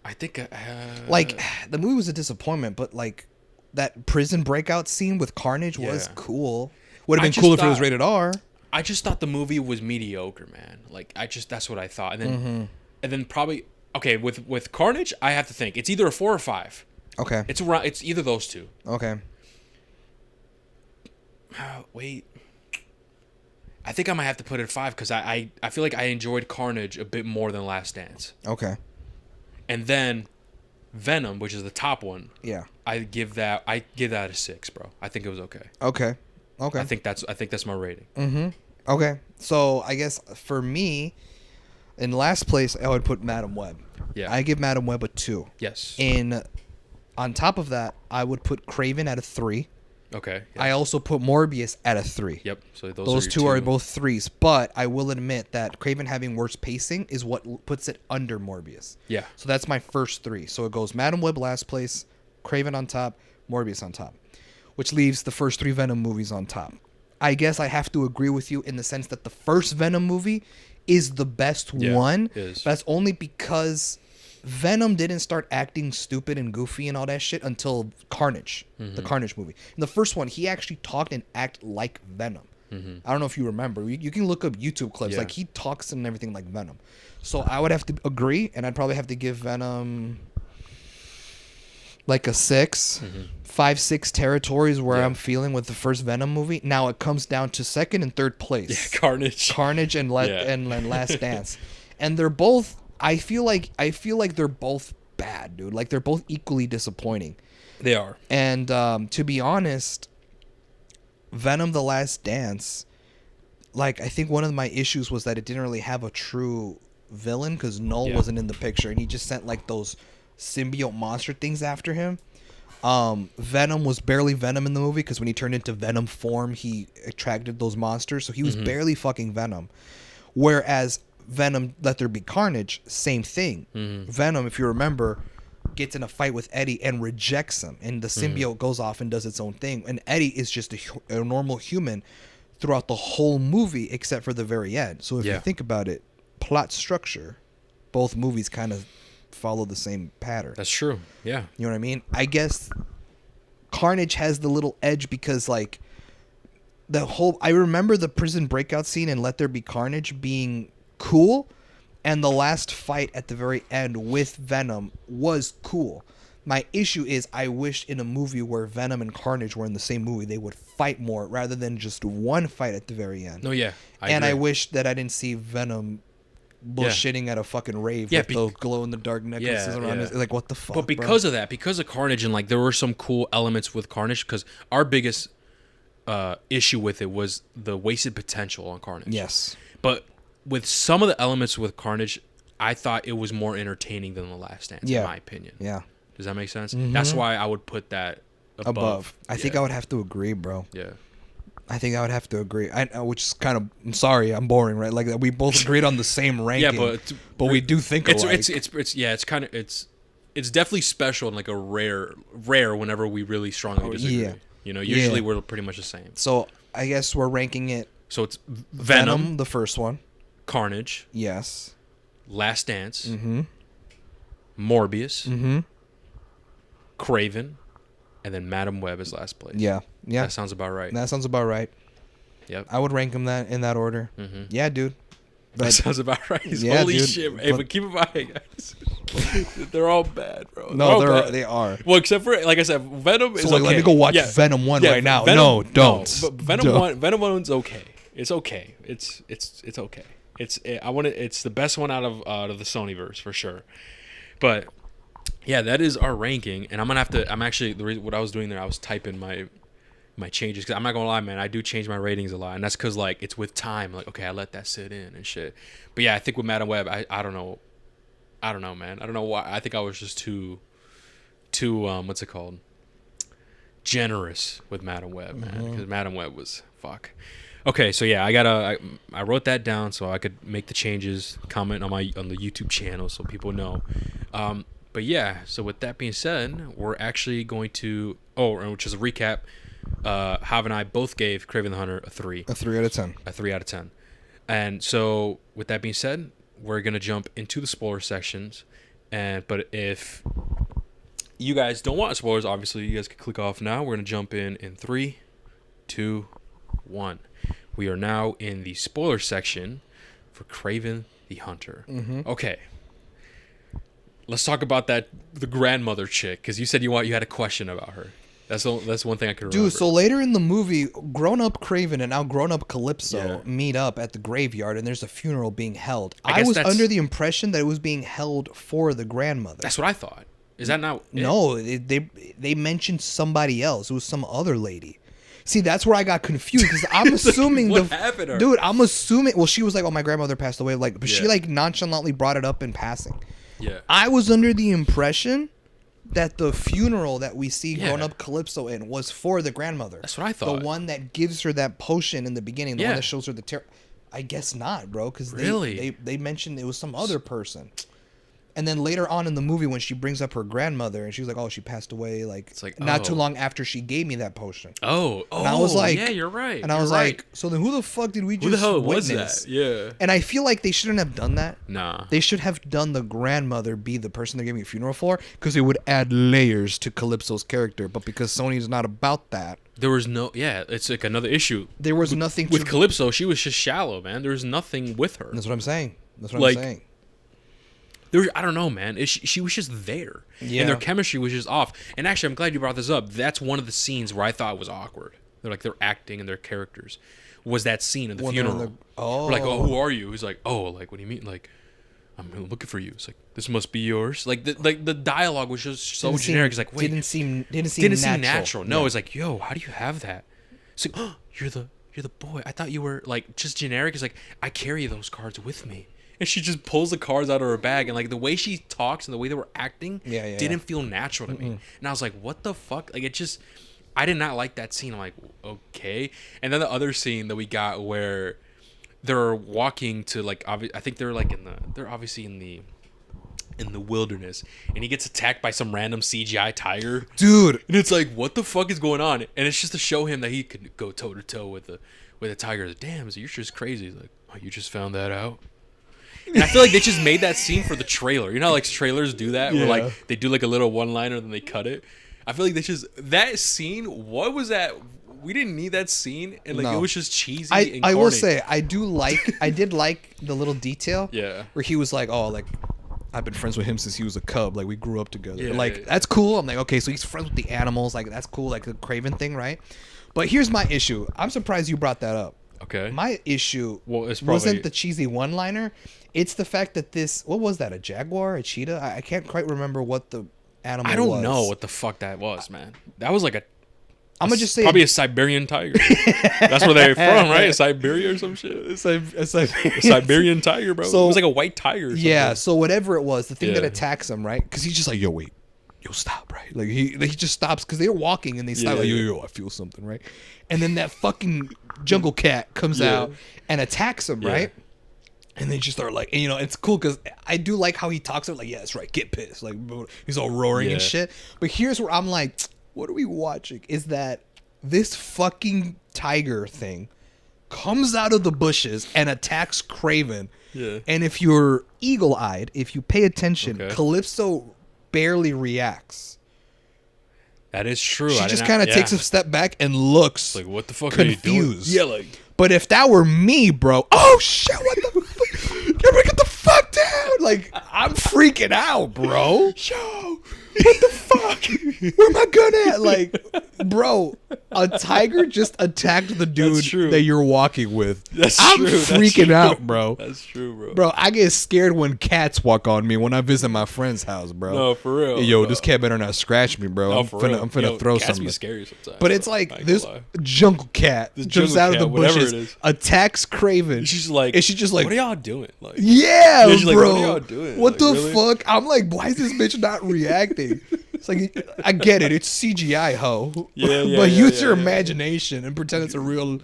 I think like the movie was a disappointment, but like that prison breakout scene with Carnage was cool. Would have been cool if it was rated R. I just thought the movie was mediocre, man. Like that's what I thought, and then probably okay with Carnage, I have to think it's either a 4 or 5. Okay, it's either those two. Okay. Wait. I think I might have to put it at 5 because I feel like I enjoyed Carnage a bit more than Last Dance. Okay. And then Venom, which is the top one. Yeah. I give that a 6, bro. I think it was okay. Okay. I think that's my rating. Mm-hmm. Okay. So I guess for me, in last place, I would put Madam Web. Yeah. I give Madam Web a 2. Yes. On top of that, I would put Kraven at a 3. Okay. Yeah. I also put Morbius at a 3. Yep. So those two are both 3s, but I will admit that Kraven having worse pacing is what puts it under Morbius. Yeah. So that's my first 3. So it goes Madam Web last place, Kraven on top, Morbius on top, which leaves the first 3 Venom movies on top. I guess I have to agree with you in the sense that the first Venom movie is the best one. Is. But that's only because Venom didn't start acting stupid and goofy and all that shit until Carnage, the Carnage movie. In the first one, he actually talked and acted like Venom. I don't know if you remember. You can look up YouTube clips. Yeah. Like, he talks and everything like Venom. So I would have to agree, and I'd probably have to give Venom like a 6. 5, 6 territories where I'm feeling with the first Venom movie. Now it comes down to second and third place. Yeah, Carnage and Last Dance. And they're both, I feel like they're both bad, dude. Like, they're both equally disappointing. They are. And to be honest, Venom the Last Dance, like, I think one of my issues was that it didn't really have a true villain because Null wasn't in the picture, and he just sent like those symbiote monster things after him. Venom was barely Venom in the movie because when he turned into Venom form, he attracted those monsters, so he was barely fucking Venom. Whereas Venom Let There Be Carnage, same thing. Venom, if you remember, gets in a fight with Eddie and rejects him, and the symbiote goes off and does its own thing, and Eddie is just a normal human throughout the whole movie except for the very end. So if you think about it, plot structure, both movies kind of follow the same pattern. That's true. Yeah. You know what I mean? I guess Carnage has the little edge because, like, I remember the prison breakout scene in Let There Be Carnage being cool, and the last fight at the very end with Venom was cool. My issue is I wish in a movie where Venom and Carnage were in the same movie, they would fight more rather than just one fight at the very end. No, yeah. I agree. I wish that I didn't see Venom bullshitting at a fucking rave with those glow-in-the-dark necklaces around his... Like, what the fuck, But because of that, because of Carnage, and, like, there were some cool elements with Carnage, because our biggest issue with it was the wasted potential on Carnage. Yes. But with some of the elements with Carnage, I thought it was more entertaining than The Last Dance, in my opinion. Yeah. Does that make sense? That's why I would put that above. I think I would have to agree, bro. Yeah. I think I would have to agree. Which is kind of... I'm sorry, I'm boring, right? Like, we both agreed on the same ranking. Yeah, but we do think alike. It's definitely special and like a rare whenever we really strongly disagree. Yeah. You know, usually we're pretty much the same. So I guess we're ranking it. So it's Venom, the first one. Carnage. Yes. Last Dance. Morbius. Kraven, and then Madam Web is last place. Yeah. That sounds about right. Yep. I would rank them in that order. Yeah, dude. That sounds about right. Yeah, Holy dude. shit! Hey, but keep in mind, guys, they're all bad, bro. They are. Well, except for, like I said, Venom is okay. Let me go watch Venom 1 right now. No, don't. No, but Venom 1's okay. It's okay. It's okay. It's the best one out of the Sonyverse for sure. But yeah, that is our ranking, and what I was doing there, I was typing my changes, because I'm not gonna lie, man, I do change my ratings a lot, and that's because, like, it's with time. Like, okay, I let that sit in and shit. But yeah, I think with Madam Web, I don't know, man. I don't know why. I think I was just too what's it called? Generous with Madam Web, man, because Madam Web was fuck. Okay, so yeah, I wrote that down so I could make the changes, comment on the YouTube channel so people know. But yeah, so with that being said, we're actually going to which is a recap. Hav and I both gave Kraven the Hunter a 3. A 3 out of 10. A 3 out of 10. And so with that being said, we're gonna jump into the spoiler sections. But if you guys don't want spoilers, obviously you guys can click off now. We're gonna jump in 3, 2, 1. We are now in the spoiler section for Kraven the Hunter. Okay. Let's talk about the grandmother chick, because you said you had a question about her. That's one thing I could remember. Dude, so later in the movie, grown-up Kraven and now grown-up Calypso meet up at the graveyard, and there's a funeral being held. I was under the impression that it was being held for the grandmother. That's what I thought. Is that not it? No, they mentioned somebody else. It was some other lady. See, that's where I got confused, because I'm assuming what happened to her? Dude, I'm assuming... Well, she was like, oh, my grandmother passed away. Like, but she, like, nonchalantly brought it up in passing. Yeah. I was under the impression that the funeral that we see grown-up Calypso in was for the grandmother. That's what I thought. The one that gives her that potion in the beginning. The one that shows her the I guess not, bro, because really? they mentioned it was some other person. And then later on in the movie, when she brings up her grandmother, and she's like, "Oh, she passed away like it's like not too long after she gave me that potion." Oh, and I was like, yeah, you're right. And I was like, so then who the fuck did we just witness? Who the hell was that? Yeah. And I feel like they shouldn't have done that. Nah. They should have done the grandmother be the person they're giving a funeral for, because it would add layers to Calypso's character. But because Sony's not about that, there was no. Yeah, it's like another issue. There was nothing with Calypso. She was just shallow, man. There was nothing with her. That's what I'm saying. I'm saying. I don't know, man. She was just there, yeah. And their chemistry was just off. And actually, I'm glad you brought this up. That's one of the scenes where I thought was awkward. They're acting and their characters. Was that scene of the funeral? We're like, oh, who are you? He's like, oh, like what do you mean? Like, I'm looking for you. It's like, this must be yours. Like the dialogue was just so generic. It's like, wait, didn't seem natural. No, it's like, yo, how do you have that? It's like, oh, you're the boy. I thought you were like just generic. It's like, I carry those cards with me. And she just pulls the cards out of her bag, and like the way she talks and the way they were acting didn't feel natural to me. And I was like, what the fuck? Like, it just, I did not like that scene. I'm like, okay. And then the other scene that we got where they're walking to like, I think they're like they're obviously in the wilderness, and he gets attacked by some random CGI tiger, dude. And it's like, what the fuck is going on? And it's just to show him that he could go toe to toe with a tiger. Like, damn, so you're just crazy. He's like, oh, you just found that out. And I feel like they just made that scene for the trailer. You know how like trailers do that? Yeah. Where like they do like a little one-liner and then they cut it? I feel like that scene, what was that? We didn't need that scene, and like it was just cheesy and corny. I will say, I did like the little detail where he was like, oh, like, I've been friends with him since he was a cub. Like, we grew up together. Yeah, like, that's cool. I'm like, okay, so he's friends with the animals. Like, that's cool. Like, the Kraven thing, right? But here's my issue. I'm surprised you brought that up. Okay. My issue wasn't the cheesy one-liner. It's the fact that what was that, a jaguar, a cheetah? I can't quite remember what the animal was. I don't know what the fuck that was, man. That was like I'm gonna just say probably a Siberian tiger. That's where they're from, right? Siberia or some shit. A Siberian tiger, bro. So, it was like a white tiger. Yeah. So whatever it was, the thing that attacks him, right? Because he's just like, yo, wait, yo, stop, right? Like he just stops because they're walking and they stop. Like, yo, I feel something, right? And then that fucking jungle cat comes out and attacks him, right? And they just start like, and, you know, it's cool because I do like how he talks. Like, yeah, that's right, get pissed. Like, he's all roaring and shit. But here's where I'm like, what are we watching? Is that this fucking tiger thing comes out of the bushes and attacks Kraven. Yeah. And if you're eagle-eyed, if you pay attention, Calypso barely reacts. That is true. She just kind of takes a step back and looks like, what the fuck confused. Are you doing? Yeah, like. But if that were me, bro, oh shit, what the fuck? Everybody get the fuck down. Like, I'm freaking out, bro. Yo, what the fuck? Where my gun at? Like, bro, a tiger just attacked the dude that you're walking with. I'm freaking out, bro. That's true, bro. Bro, I get scared when cats walk on me when I visit my friend's house, bro. No, for real. Yo, this cat better not scratch me, bro. No, I'm finna throw something. Be scary sometimes. But it's like this jungle cat jumps out of the bushes, attacks Kraven. She's like, what are y'all doing? Like, yeah, bro. Like, what are y'all doing? What the fuck? I'm like, why is this bitch not reacting? It's like, I get it. It's CGI, ho. But use your imagination and pretend it's a real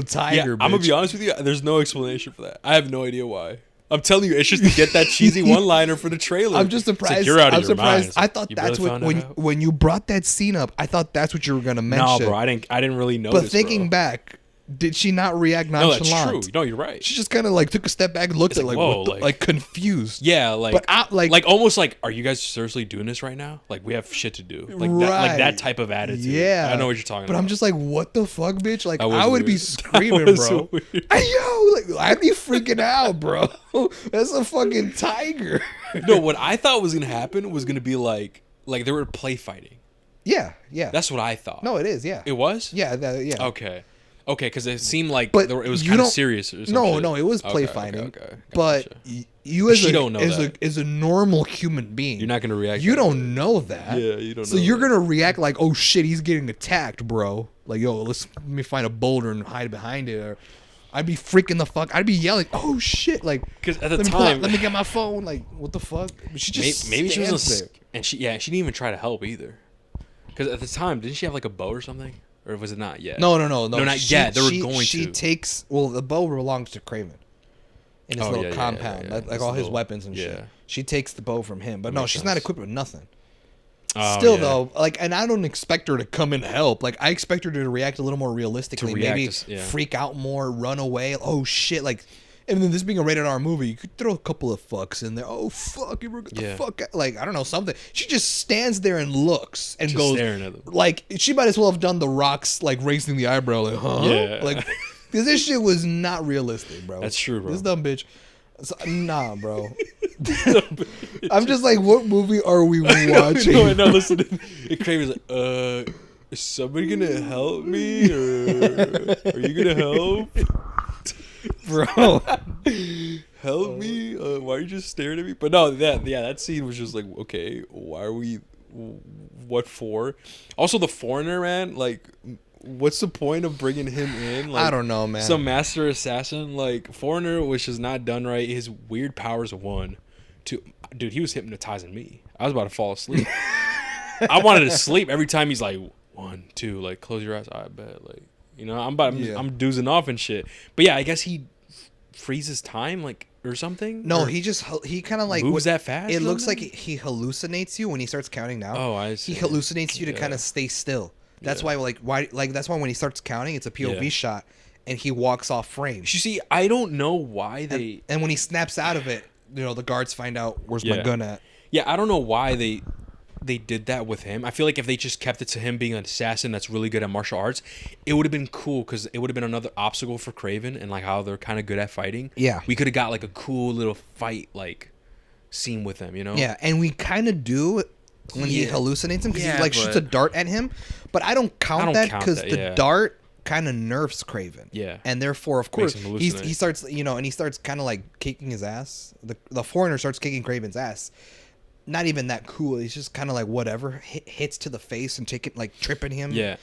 tiger. I'm gonna be honest with you. There's no explanation for that. I have no idea why. I'm telling you, it's just to get that cheesy one-liner for the trailer. I'm just surprised. Like, you're out of your mind. I thought that's what when you brought that scene up, I thought that's what you were gonna mention. No, bro, I didn't really notice. But thinking back, did she not react nonchalant? No, that's true. No, you're right. She just kind of like took a step back and looked at like confused. Yeah, like, but like almost like, are you guys seriously doing this right now? Like, we have shit to do. Like that type of attitude. Yeah, I know what you're talking about. But I'm just like, what the fuck, bitch? Like, I would be screaming, bro. Hey, yo, like, I'd be freaking out, bro. That's a fucking tiger. No, what I thought was gonna happen was gonna be like they were play fighting. Yeah. That's what I thought. No, it is. Yeah. It was. Yeah. Yeah. Okay, because it seemed like it was kind of serious. Or no, it was play fighting. Okay. But you as a normal human being, you're not gonna react. You don't know that. Yeah, you don't. So you're gonna react like, oh shit, he's getting attacked, bro. Like, yo, let me find a boulder and hide behind it. Or I'd be freaking the fuck. I'd be yelling, oh shit, like, because at the time, let me get my phone. Like, what the fuck? She just maybe she was there. And she didn't even try to help either. Because at the time, didn't she have like a bow or something? Or was it not yet? No, not yet. They were going to. She takes... Well, the bow belongs to Kraven. in his little compound, like all his weapons and shit. She takes the bow from him, but no, she's not equipped with nothing. Still though, like, and I don't expect her to come and help. Like, I expect her to react a little more realistically, maybe freak out more, run away. Oh shit! Like, and then this being a rated R movie, you could throw a couple of fucks in there. Oh fuck, you get the fuck out. Like, I don't know, something. She just stands there and looks and just goes, staring at them. Like, she might as well have done the Rock's like raising the eyebrow, like, huh? Yeah, like, because this shit was not realistic, bro. That's true, bro. This dumb bitch. So, nah, bro. I'm just like, what movie are we watching? No, listen. Kraven's like, is somebody gonna help me, or are you gonna help, bro? Help me? Why are you just staring at me? But no, that scene was just like, okay, why are we? What for? Also, the foreigner, man, like. What's the point of bringing him in? Like, I don't know, man. Some master assassin, like foreigner, which is not done right. His weird powers, 1, 2. Dude, he was hypnotizing me. I was about to fall asleep. I wanted to sleep every time he's like 1, 2, like close your eyes. I bet, like, you know, I'm doozing off and shit. But yeah, I guess he freezes time, like, or something. No, he kind of like moves that fast. It looks like he hallucinates you when he starts counting down. Oh, I see. He hallucinates you to kind of stay still. That's why that's why when he starts counting, it's a POV shot, and he walks off frame. You see, I don't know why they. And when he snaps out of it, you know, the guards find out where's my gun at. Yeah, I don't know why they did that with him. I feel like if they just kept it to him being an assassin that's really good at martial arts, it would have been cool because it would have been another obstacle for Kraven and like how they're kind of good at fighting. Yeah, we could have got like a cool little fight like scene with him, you know? Yeah, and we kind of do when he hallucinates him because he like shoots a dart at him. But I don't count that because the dart kind of nerfs Kraven. Yeah. And therefore, of course, he starts, you know, and he starts kind of like kicking his ass. The foreigner starts kicking Kraven's ass. Not even that cool. He's just kind of like whatever. Hits to the face and tripping him. Yeah.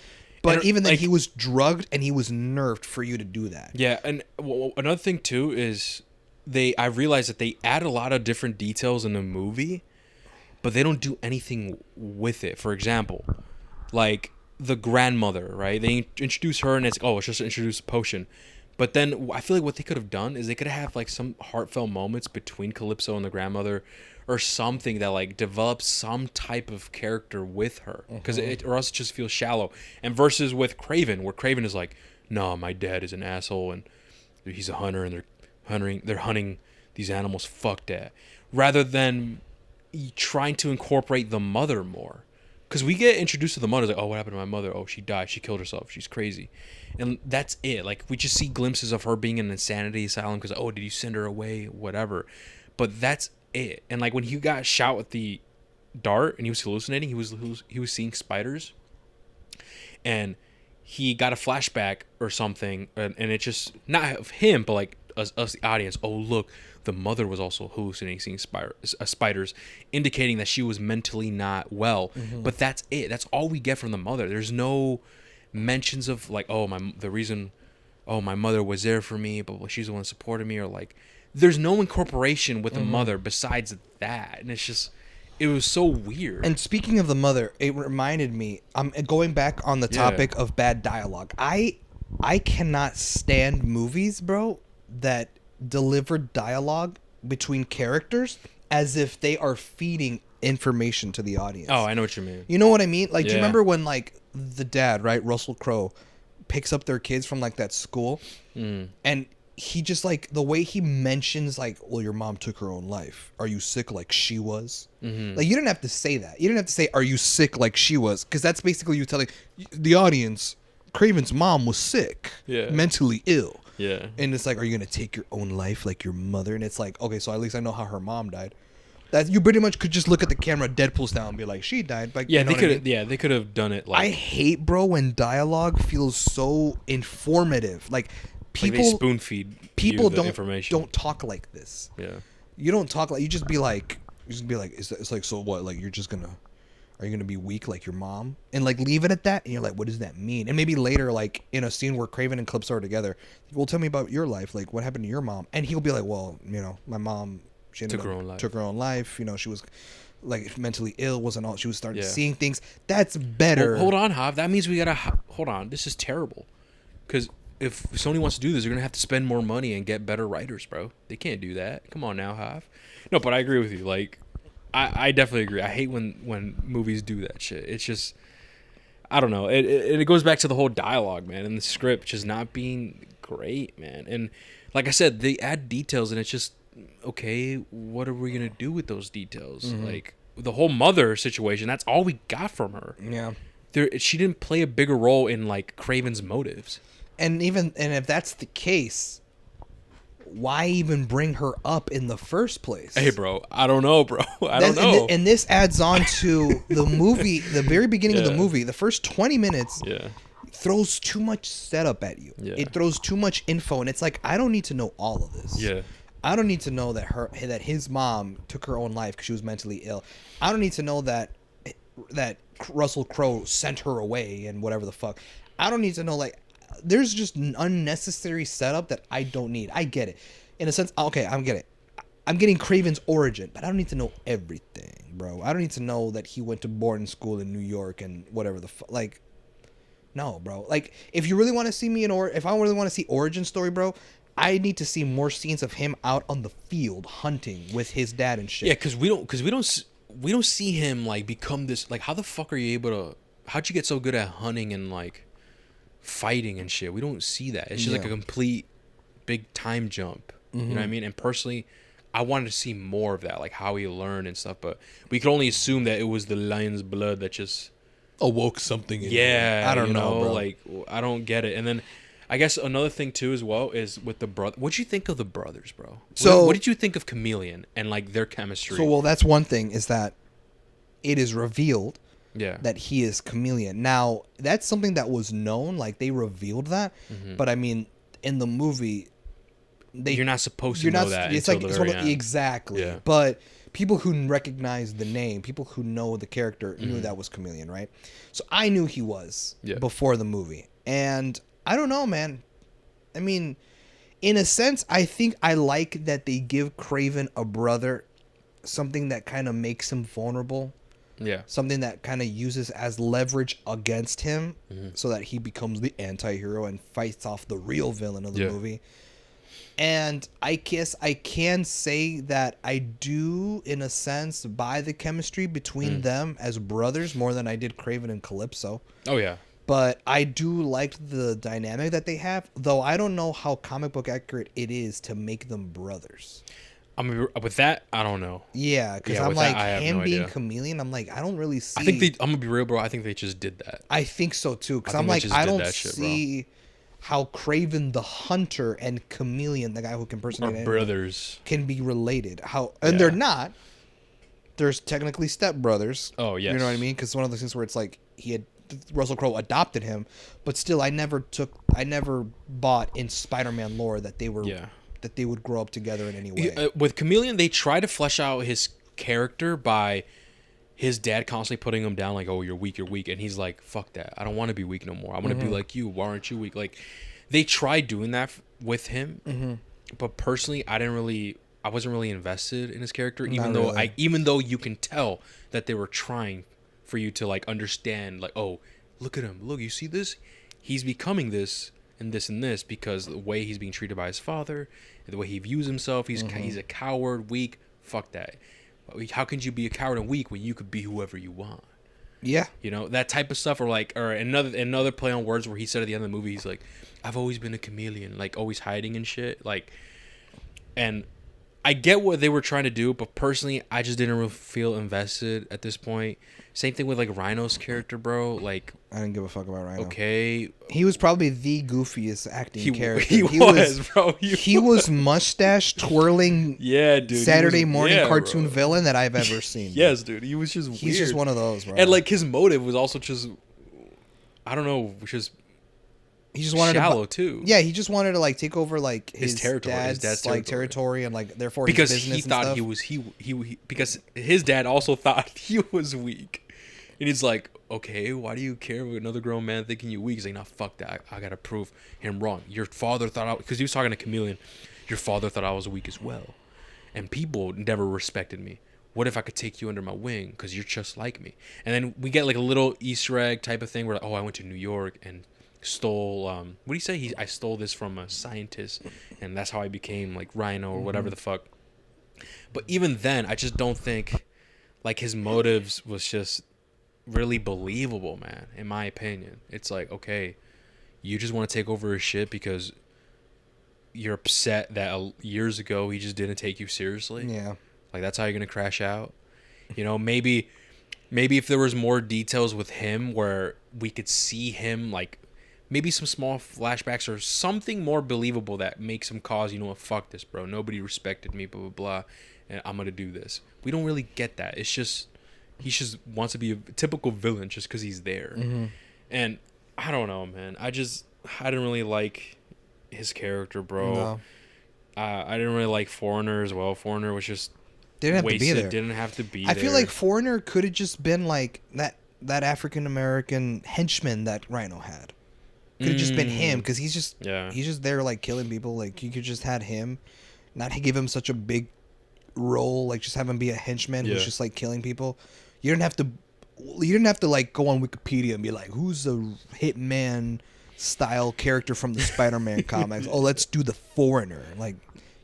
But and even then, he was drugged and he was nerfed for you to do that. Yeah. And another thing, too, is I realized that they add a lot of different details in the movie, but they don't do anything with it. For example, like the grandmother, right? They introduce her and it's just introduce a potion. But then I feel like what they could have done is they could have like some heartfelt moments between Calypso and the grandmother or something that like develops some type of character with her. Because or else it just feels shallow. And versus with Kraven, where Kraven is like, no, my dad is an asshole and he's a hunter and they're hunting these animals. Fuck that. Rather than trying to incorporate the mother more. Because we get introduced to the mother, like, oh, what happened to my mother? Oh, she died. She killed herself. She's crazy. And that's it. Like, we just see glimpses of her being in an insanity asylum because, oh, did you send her away? Whatever. But that's it. And, like, when he got shot with the dart and he was hallucinating, he was seeing spiders. And he got a flashback or something. And it just, not of him, but, like, us the audience. Oh, look. The mother was also hallucinating, seeing spiders, indicating that she was mentally not well. But that's it. That's all we get from the mother. There's no mentions of like, oh, my mother was there for me, but she's the one that supported me, or like, there's no incorporation with the mother besides that, and it was so weird. And speaking of the mother, it reminded me. I'm going back on the topic of bad dialogue. I cannot stand movies, bro, that deliver dialogue between characters as if they are feeding information to the audience. Oh, I know what you mean. You know what I mean? Like, do you remember when like the dad, right, Russell Crowe, picks up their kids from like that school, and he just like the way he mentions like, well, your mom took her own life. Are you sick like she was? Like, you didn't have to say that. You didn't have to say, are you sick like she was? Because that's basically you telling the audience, Kraven's mom was sick, mentally ill. Yeah. And it's like, are you going to take your own life like your mother? And it's like, okay, so at least I know how her mom died. That you pretty much could just look at the camera, Deadpool style, and be like, she died. Like, yeah, they could have done it like. I hate, bro, when dialogue feels so informative. Like people like they spoon feed people don't talk like this. Yeah. You don't talk like, you just be like it's like, so what? Like, are you gonna be weak like your mom? And like leave it at that, and you're like, what does that mean? And maybe later, like in a scene where Kraven and Calypso are together, well, tell me about your life. Like, what happened to your mom? And he'll be like, well, you know, my mom, she took her own life. You know, she was like mentally ill. She was starting seeing things. That's better. Hold on, Hav. That means we gotta hold on. This is terrible, because if Sony wants to do this, they're gonna have to spend more money and get better writers, bro. They can't do that. Come on now, Hav. No, but I agree with you. Like, I definitely agree. I hate when movies do that shit. It's just, I don't know. It goes back to the whole dialogue, man, and the script just not being great, man. And like I said, they add details, and it's just, okay, what are we gonna do with those details? Mm-hmm. Like the whole mother situation, that's all we got from her. Yeah. She didn't play a bigger role in like Kraven's motives. And if that's the case, why even bring her up in the first place? Hey, bro, I don't know, bro. I don't know. And this adds on to the movie, the very beginning of the movie, the first 20 minutes. Yeah. Throws too much setup at you. Yeah. It throws too much info, and it's like, I don't need to know all of this. Yeah. I don't need to know that his mom took her own life because she was mentally ill. I don't need to know that Russell Crowe sent her away and whatever the fuck. I don't need to know, like, there's just an unnecessary setup that I don't need. I get it. In a sense, okay, I'm getting Kraven's origin, but I don't need to know everything, bro. I don't need to know that he went to boarding school in New York and whatever the fuck. Like, no, bro. Like, if you really want to see if I really want to see origin story, bro, I need to see more scenes of him out on the field hunting with his dad and shit. Yeah, because we don't see him like become this. Like, how the fuck are you able to? How'd you get so good at hunting and like fighting and shit? We don't see that. It's just like a complete big time jump. Mm-hmm. You know what I mean? And personally, I wanted to see more of that, like how he learned and stuff. But we could only assume that it was the lion's blood that just awoke something in him. I don't know, bro. Like, I don't get it. And then I guess another thing too as well is with the brother. What'd you think of the brothers, bro? So what did you think of Chameleon and like their chemistry? So, well, that's one thing, is that it is revealed that he is Chameleon. Now, that's something that was known, like they revealed that. Mm-hmm. But I mean, in the movie, you're not supposed to know that. It's like exactly. Yeah. But people who recognize the name, people who know the character, knew that was Chameleon, right? So I knew he was before the movie, and I don't know, man. I mean, in a sense, I think I like that they give Kraven a brother, something that kind of makes him vulnerable. Yeah. Something that kind of uses as leverage against him, so that he becomes the anti-hero and fights off the real villain of the movie. And I guess I can say that I do, in a sense, buy the chemistry between them as brothers more than I did Kraven and Calypso. Oh, yeah. But I do like the dynamic that they have, though I don't know how comic book accurate it is to make them brothers. I mean, with that, I don't know. Yeah, because I'm like, him being Chameleon, I'm like, I don't really see. I think I'm going to be real, bro. I think they just did that. I think so, too. Because I'm like, I don't see how Kraven the Hunter and Chameleon, the guy who can impersonate brothers, can be related. And they're not. There's technically stepbrothers. Oh, yes. You know what I mean? Because one of those things where it's like, Russell Crowe adopted him, but still, I never bought in Spider-Man lore that they were that they would grow up together in any way. With Chameleon, they try to flesh out his character by his dad constantly putting him down, like, "Oh, you're weak," and he's like, "Fuck that! I don't want to be weak no more. I want to be like you. Why aren't you weak?" Like, they tried doing that with him, but personally, I wasn't really invested in his character, even though you can tell that they were trying for you to like understand, like, oh, look at him, look, you see this, he's becoming this and this and this because the way he's being treated by his father, the way he views himself, he's a coward, weak. Fuck that. How can you be a coward and weak when you could be whoever you want? Yeah, you know, that type of stuff. Or another play on words where he said at the end of the movie, he's like, I've always been a chameleon, like always hiding and shit, like. And I get what they were trying to do, but personally, I just didn't really feel invested at this point. Same thing with like Rhino's character, bro. Like, I didn't give a fuck about Rhino. Okay, he was probably the goofiest acting character. He was, bro. He was mustache twirling. Yeah, dude. Saturday morning cartoon villain that I've ever seen. Yes, dude. He was just weird. He's just one of those, bro. And like his motive was also just, I don't know, just. He just wanted shallow too. Yeah, he just wanted to like take over like his territory, dad's like territory, and like therefore because his business he thought he was he because his dad also thought he was weak, and he's like, okay, why do you care about another grown man thinking you're weak? He's like, nah, fuck that. I gotta prove him wrong. Your father thought because he was talking to Chameleon. Your father thought I was weak as well, and people never respected me. What if I could take you under my wing because you're just like me? And then we get like a little Easter egg type of thing where, like, oh, I went to New York and stole what do you say? I stole this from a scientist, and that's how I became like Rhino or whatever the fuck. But even then, I just don't think like his motives was just really believable, man. In my opinion, it's like, okay, you just want to take over his shit because you're upset that years ago he just didn't take you seriously. Yeah. Like that's how you're gonna crash out. You know, maybe if there was more details with him where we could see him, like maybe some small flashbacks or something more believable that makes him cause, you know what, fuck this, bro. Nobody respected me, blah blah blah, and I'm gonna do this. We don't really get that. It's just he just wants to be a typical villain just because he's there. And I don't know, man. I didn't really like his character, bro. No. I didn't really like Foreigner as well. Foreigner was just Didn't have wasted. to be there. Didn't have to be I there. feel like Foreigner could have just been like that African American henchman that Rhino had. Could have just been him because he's just there like killing people. Like you could just had him, not give him such a big role. Like just have him be a henchman who's just like killing people. You didn't have to like go on Wikipedia and be like, who's the hitman style character from the Spider-Man comics? Oh, let's do the Foreigner. Like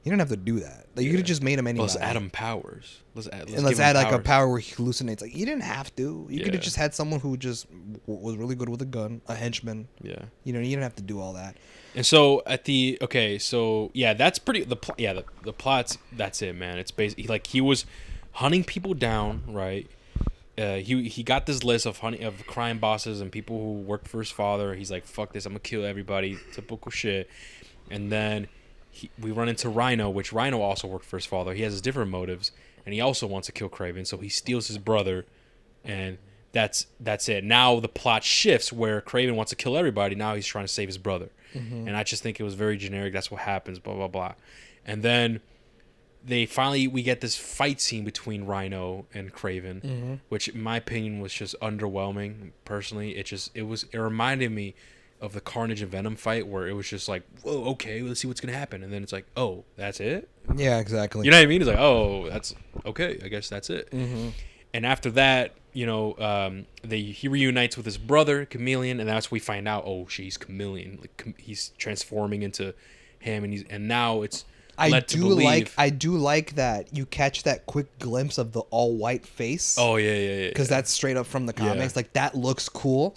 you didn't have to do that. Like you could have just made him anybody. Let's add him powers. Let's add like a power where he hallucinates. Like you didn't have to. You could have just had someone who just was really good with a gun, a henchman. Yeah. You know, you didn't have to do all that. And so that's pretty. The plot's that's it, man. It's basically like he was hunting people down, right? He got this list of crime bosses and people who worked for his father. He's like, fuck this, I'm gonna kill everybody. Typical shit. And then we run into Rhino, which Rhino also worked for his father. He has his different motives, and he also wants to kill Kraven. So he steals his brother, and that's it. Now the plot shifts where Kraven wants to kill everybody. Now he's trying to save his brother, and I just think it was very generic. That's what happens. Blah blah blah, and then we get this fight scene between Rhino and Kraven, which in my opinion was just underwhelming. Personally, it reminded me of the Carnage and Venom fight where it was just like, whoa, okay, let's see what's gonna happen, and then it's like, oh, that's it. Yeah, exactly. You know what I mean? It's like, oh, that's okay. I guess that's it. And after that, you know, he reunites with his brother Chameleon, and that's when we find out, oh, she's Chameleon. Like, he's transforming into him, and now it's. I do like that you catch that quick glimpse of the all white face. Oh yeah. Because that's straight up from the comics. Yeah. Like that looks cool.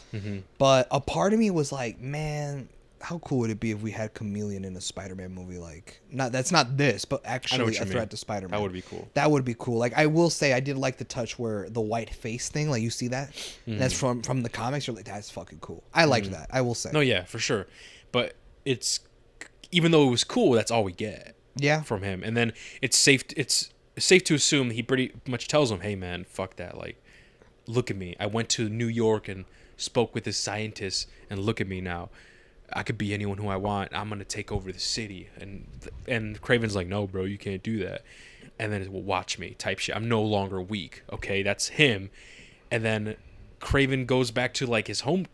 But a part of me was like, man, how cool would it be if we had Chameleon in a Spider-Man movie? Like, that's not this, but actually a threat to Spider-Man. That would be cool. That would be cool. Like I will say, I did like the touch where the white face thing. Like you see that. That's from the comics. You're like, that's fucking cool. I liked that. I will say. No, yeah, for sure. But it's even though it was cool, that's all we get. Yeah. From him. And then it's safe to assume he pretty much tells him, hey man, fuck that, like look at me, I went to New York and spoke with this scientist, and look at me now, I could be anyone who I want, I'm gonna take over the city. And Kraven's like, no bro, you can't do that. And then well, watch me type shit, I'm no longer weak. Okay, that's him. And then Kraven goes back to like his home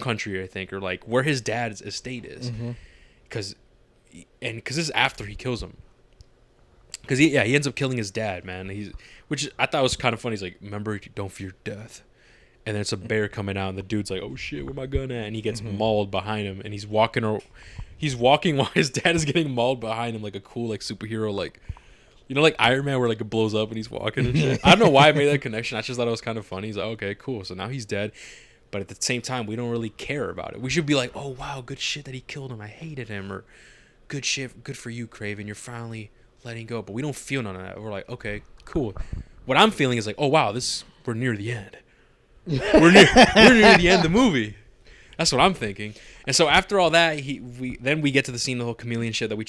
country, I think, or like where his dad's estate is, because this is after he kills him. Because he ends up killing his dad, man. Which I thought was kind of funny. He's like, remember, don't fear death. And then it's a bear coming out, and the dude's like, oh shit, where my gun at? And he gets mauled behind him, and he's walking while his dad is getting mauled behind him, like a cool like superhero, like, you know, like Iron Man, where like it blows up and he's walking and shit. I don't know why I made that connection. I just thought it was kind of funny. He's like, okay, cool. So now he's dead. But at the same time, we don't really care about it. We should be like, oh wow, good shit that he killed him. I hated him. Or good shit, good for you, Kraven. You're finally letting go. But we don't feel none of that. We're like, okay, cool. What I'm feeling is like, oh wow, we're near the end. we're near the end of the movie. That's what I'm thinking. And so after all that, we get to the scene, the whole Chameleon shit that we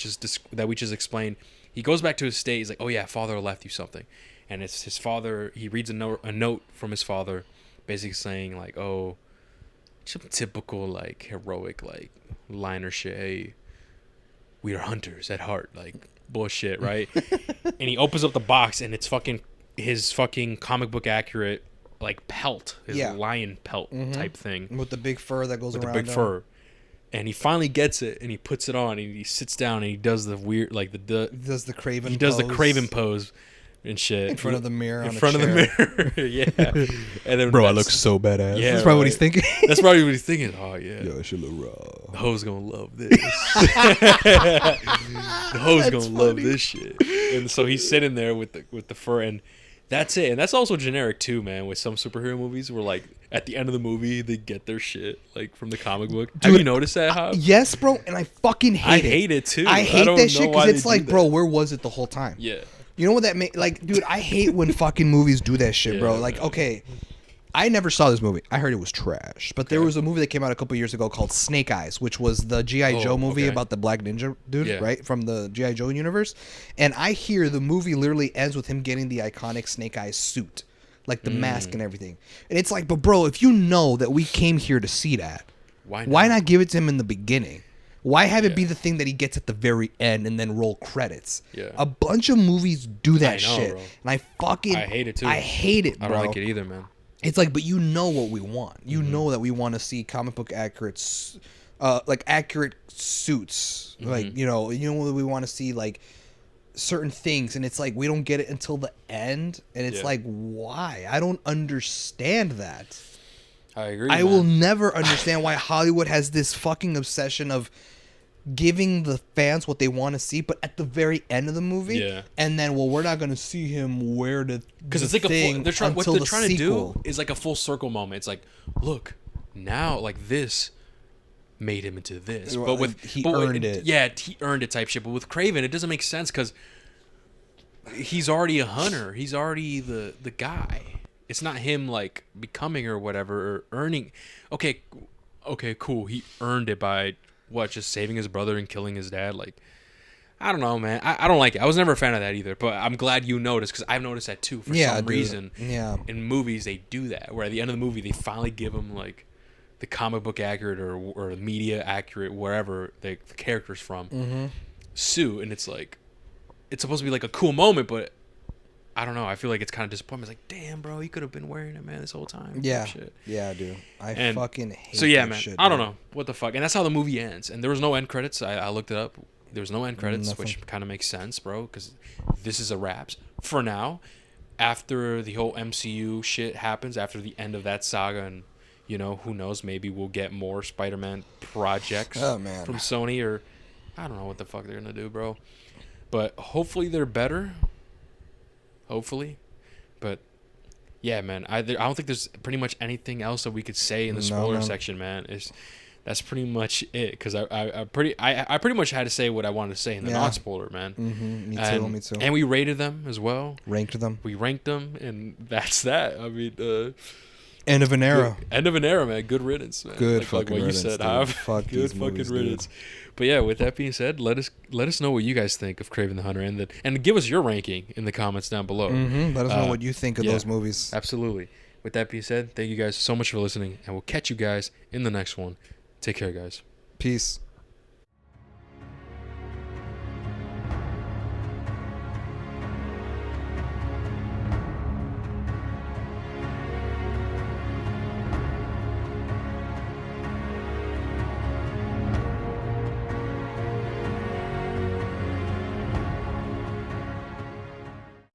just explained. He goes back to his state. He's like, oh yeah, father left you something, and it's his father. He reads a note from his father, basically saying like, oh, some typical like heroic like liner shit. Hey, we are hunters at heart, like bullshit, right? And he opens up the box, and it's his fucking comic book accurate like pelt, his lion pelt type thing with the big fur that goes around. With the big fur, and he finally gets it, and he puts it on, and he sits down, and he does the weird like does the Kraven. He does the Kraven pose, and shit in front of the mirror. In front of the mirror, yeah. And then bro, I look so badass. Yeah, that's probably what he's thinking. That's probably what he's thinking. Oh yeah, yo, I should look raw. The hoe's gonna love this. The hoe's gonna love this shit. And so he's sitting there with the fur, and that's it. And that's also generic too, man. With some superhero movies, where like at the end of the movie they get their shit like from the comic book. Dude, have you noticed that? How? Yes, bro. And I fucking hate it. I hate it too. I hate that shit because it's like, bro, where was it the whole time? Yeah. You know what that mean? Like, dude, I hate when fucking movies do that shit, bro. Like, okay, I never saw this movie. I heard it was trash. But there was a movie that came out a couple years ago called Snake Eyes, which was the G.I. Joe movie about the Black Ninja dude, right? From the G.I. Joe universe. And I hear the movie literally ends with him getting the iconic Snake Eyes suit, like the mask and everything. And it's like, but bro, if you know that we came here to see that, why not give it to him in the beginning? Why have it be the thing that he gets at the very end and then roll credits? Yeah. A bunch of movies do that shit. Bro. And I hate it too. I hate it, bro. I don't like it either, man. It's like, but you know what we want. You know that we want to see comic book accurate, like accurate suits. Like, you know what we want to see, like certain things. And it's like, we don't get it until the end. And it's like, why? I don't understand that. I agree. I will never understand why Hollywood has this fucking obsession of giving the fans what they want to see, but at the very end of the movie, and then we're not going to see him wear the because it's like what they're trying to do is like a full circle moment. It's like, look, now like this made him into this, but he earned it. Yeah, he earned it type shit. But with Kraven, it doesn't make sense because he's already a hunter. He's already the guy. It's not him like becoming or whatever or earning. Okay, cool. He earned it by just saving his brother and killing his dad. Like, I don't know, man. I don't like it. I was never a fan of that either. But I'm glad you noticed because I've noticed that too for some reason. Yeah. In movies, they do that where at the end of the movie they finally give him like the comic book accurate or media accurate wherever the character's from suit, and it's like it's supposed to be like a cool moment, but I don't know. I feel like it's kind of disappointing. It's like, damn, bro, you could have been wearing it, man, this whole time. Yeah, shit. Yeah, dude. I fucking hate. So yeah, man. Shit, I don't know what the fuck, and that's how the movie ends. And there was no end credits. I looked it up. There was no end credits, which kind of makes sense, bro, because this is a wraps for now. After the whole MCU shit happens, after the end of that saga, and you know, who knows, maybe we'll get more Spider-Man projects from Sony, or I don't know what the fuck they're gonna do, bro. But hopefully they're better. Hopefully, but yeah, man, I don't think there's pretty much anything else that we could say in the spoiler section, man. That's pretty much it, because I pretty much had to say what I wanted to say in the non-spoiler, man. Me too. And we rated them as well. We ranked them, and that's that. I mean, end of an era. End of an era, man. Good riddance, man. Good fucking riddance, you said. Fuck good fucking movies, riddance. Dude. But yeah, with that being said, let us know what you guys think of Kraven the Hunter, and give us your ranking in the comments down below. Let us know what you think of those movies. Absolutely. With that being said, thank you guys so much for listening, and we'll catch you guys in the next one. Take care, guys. Peace.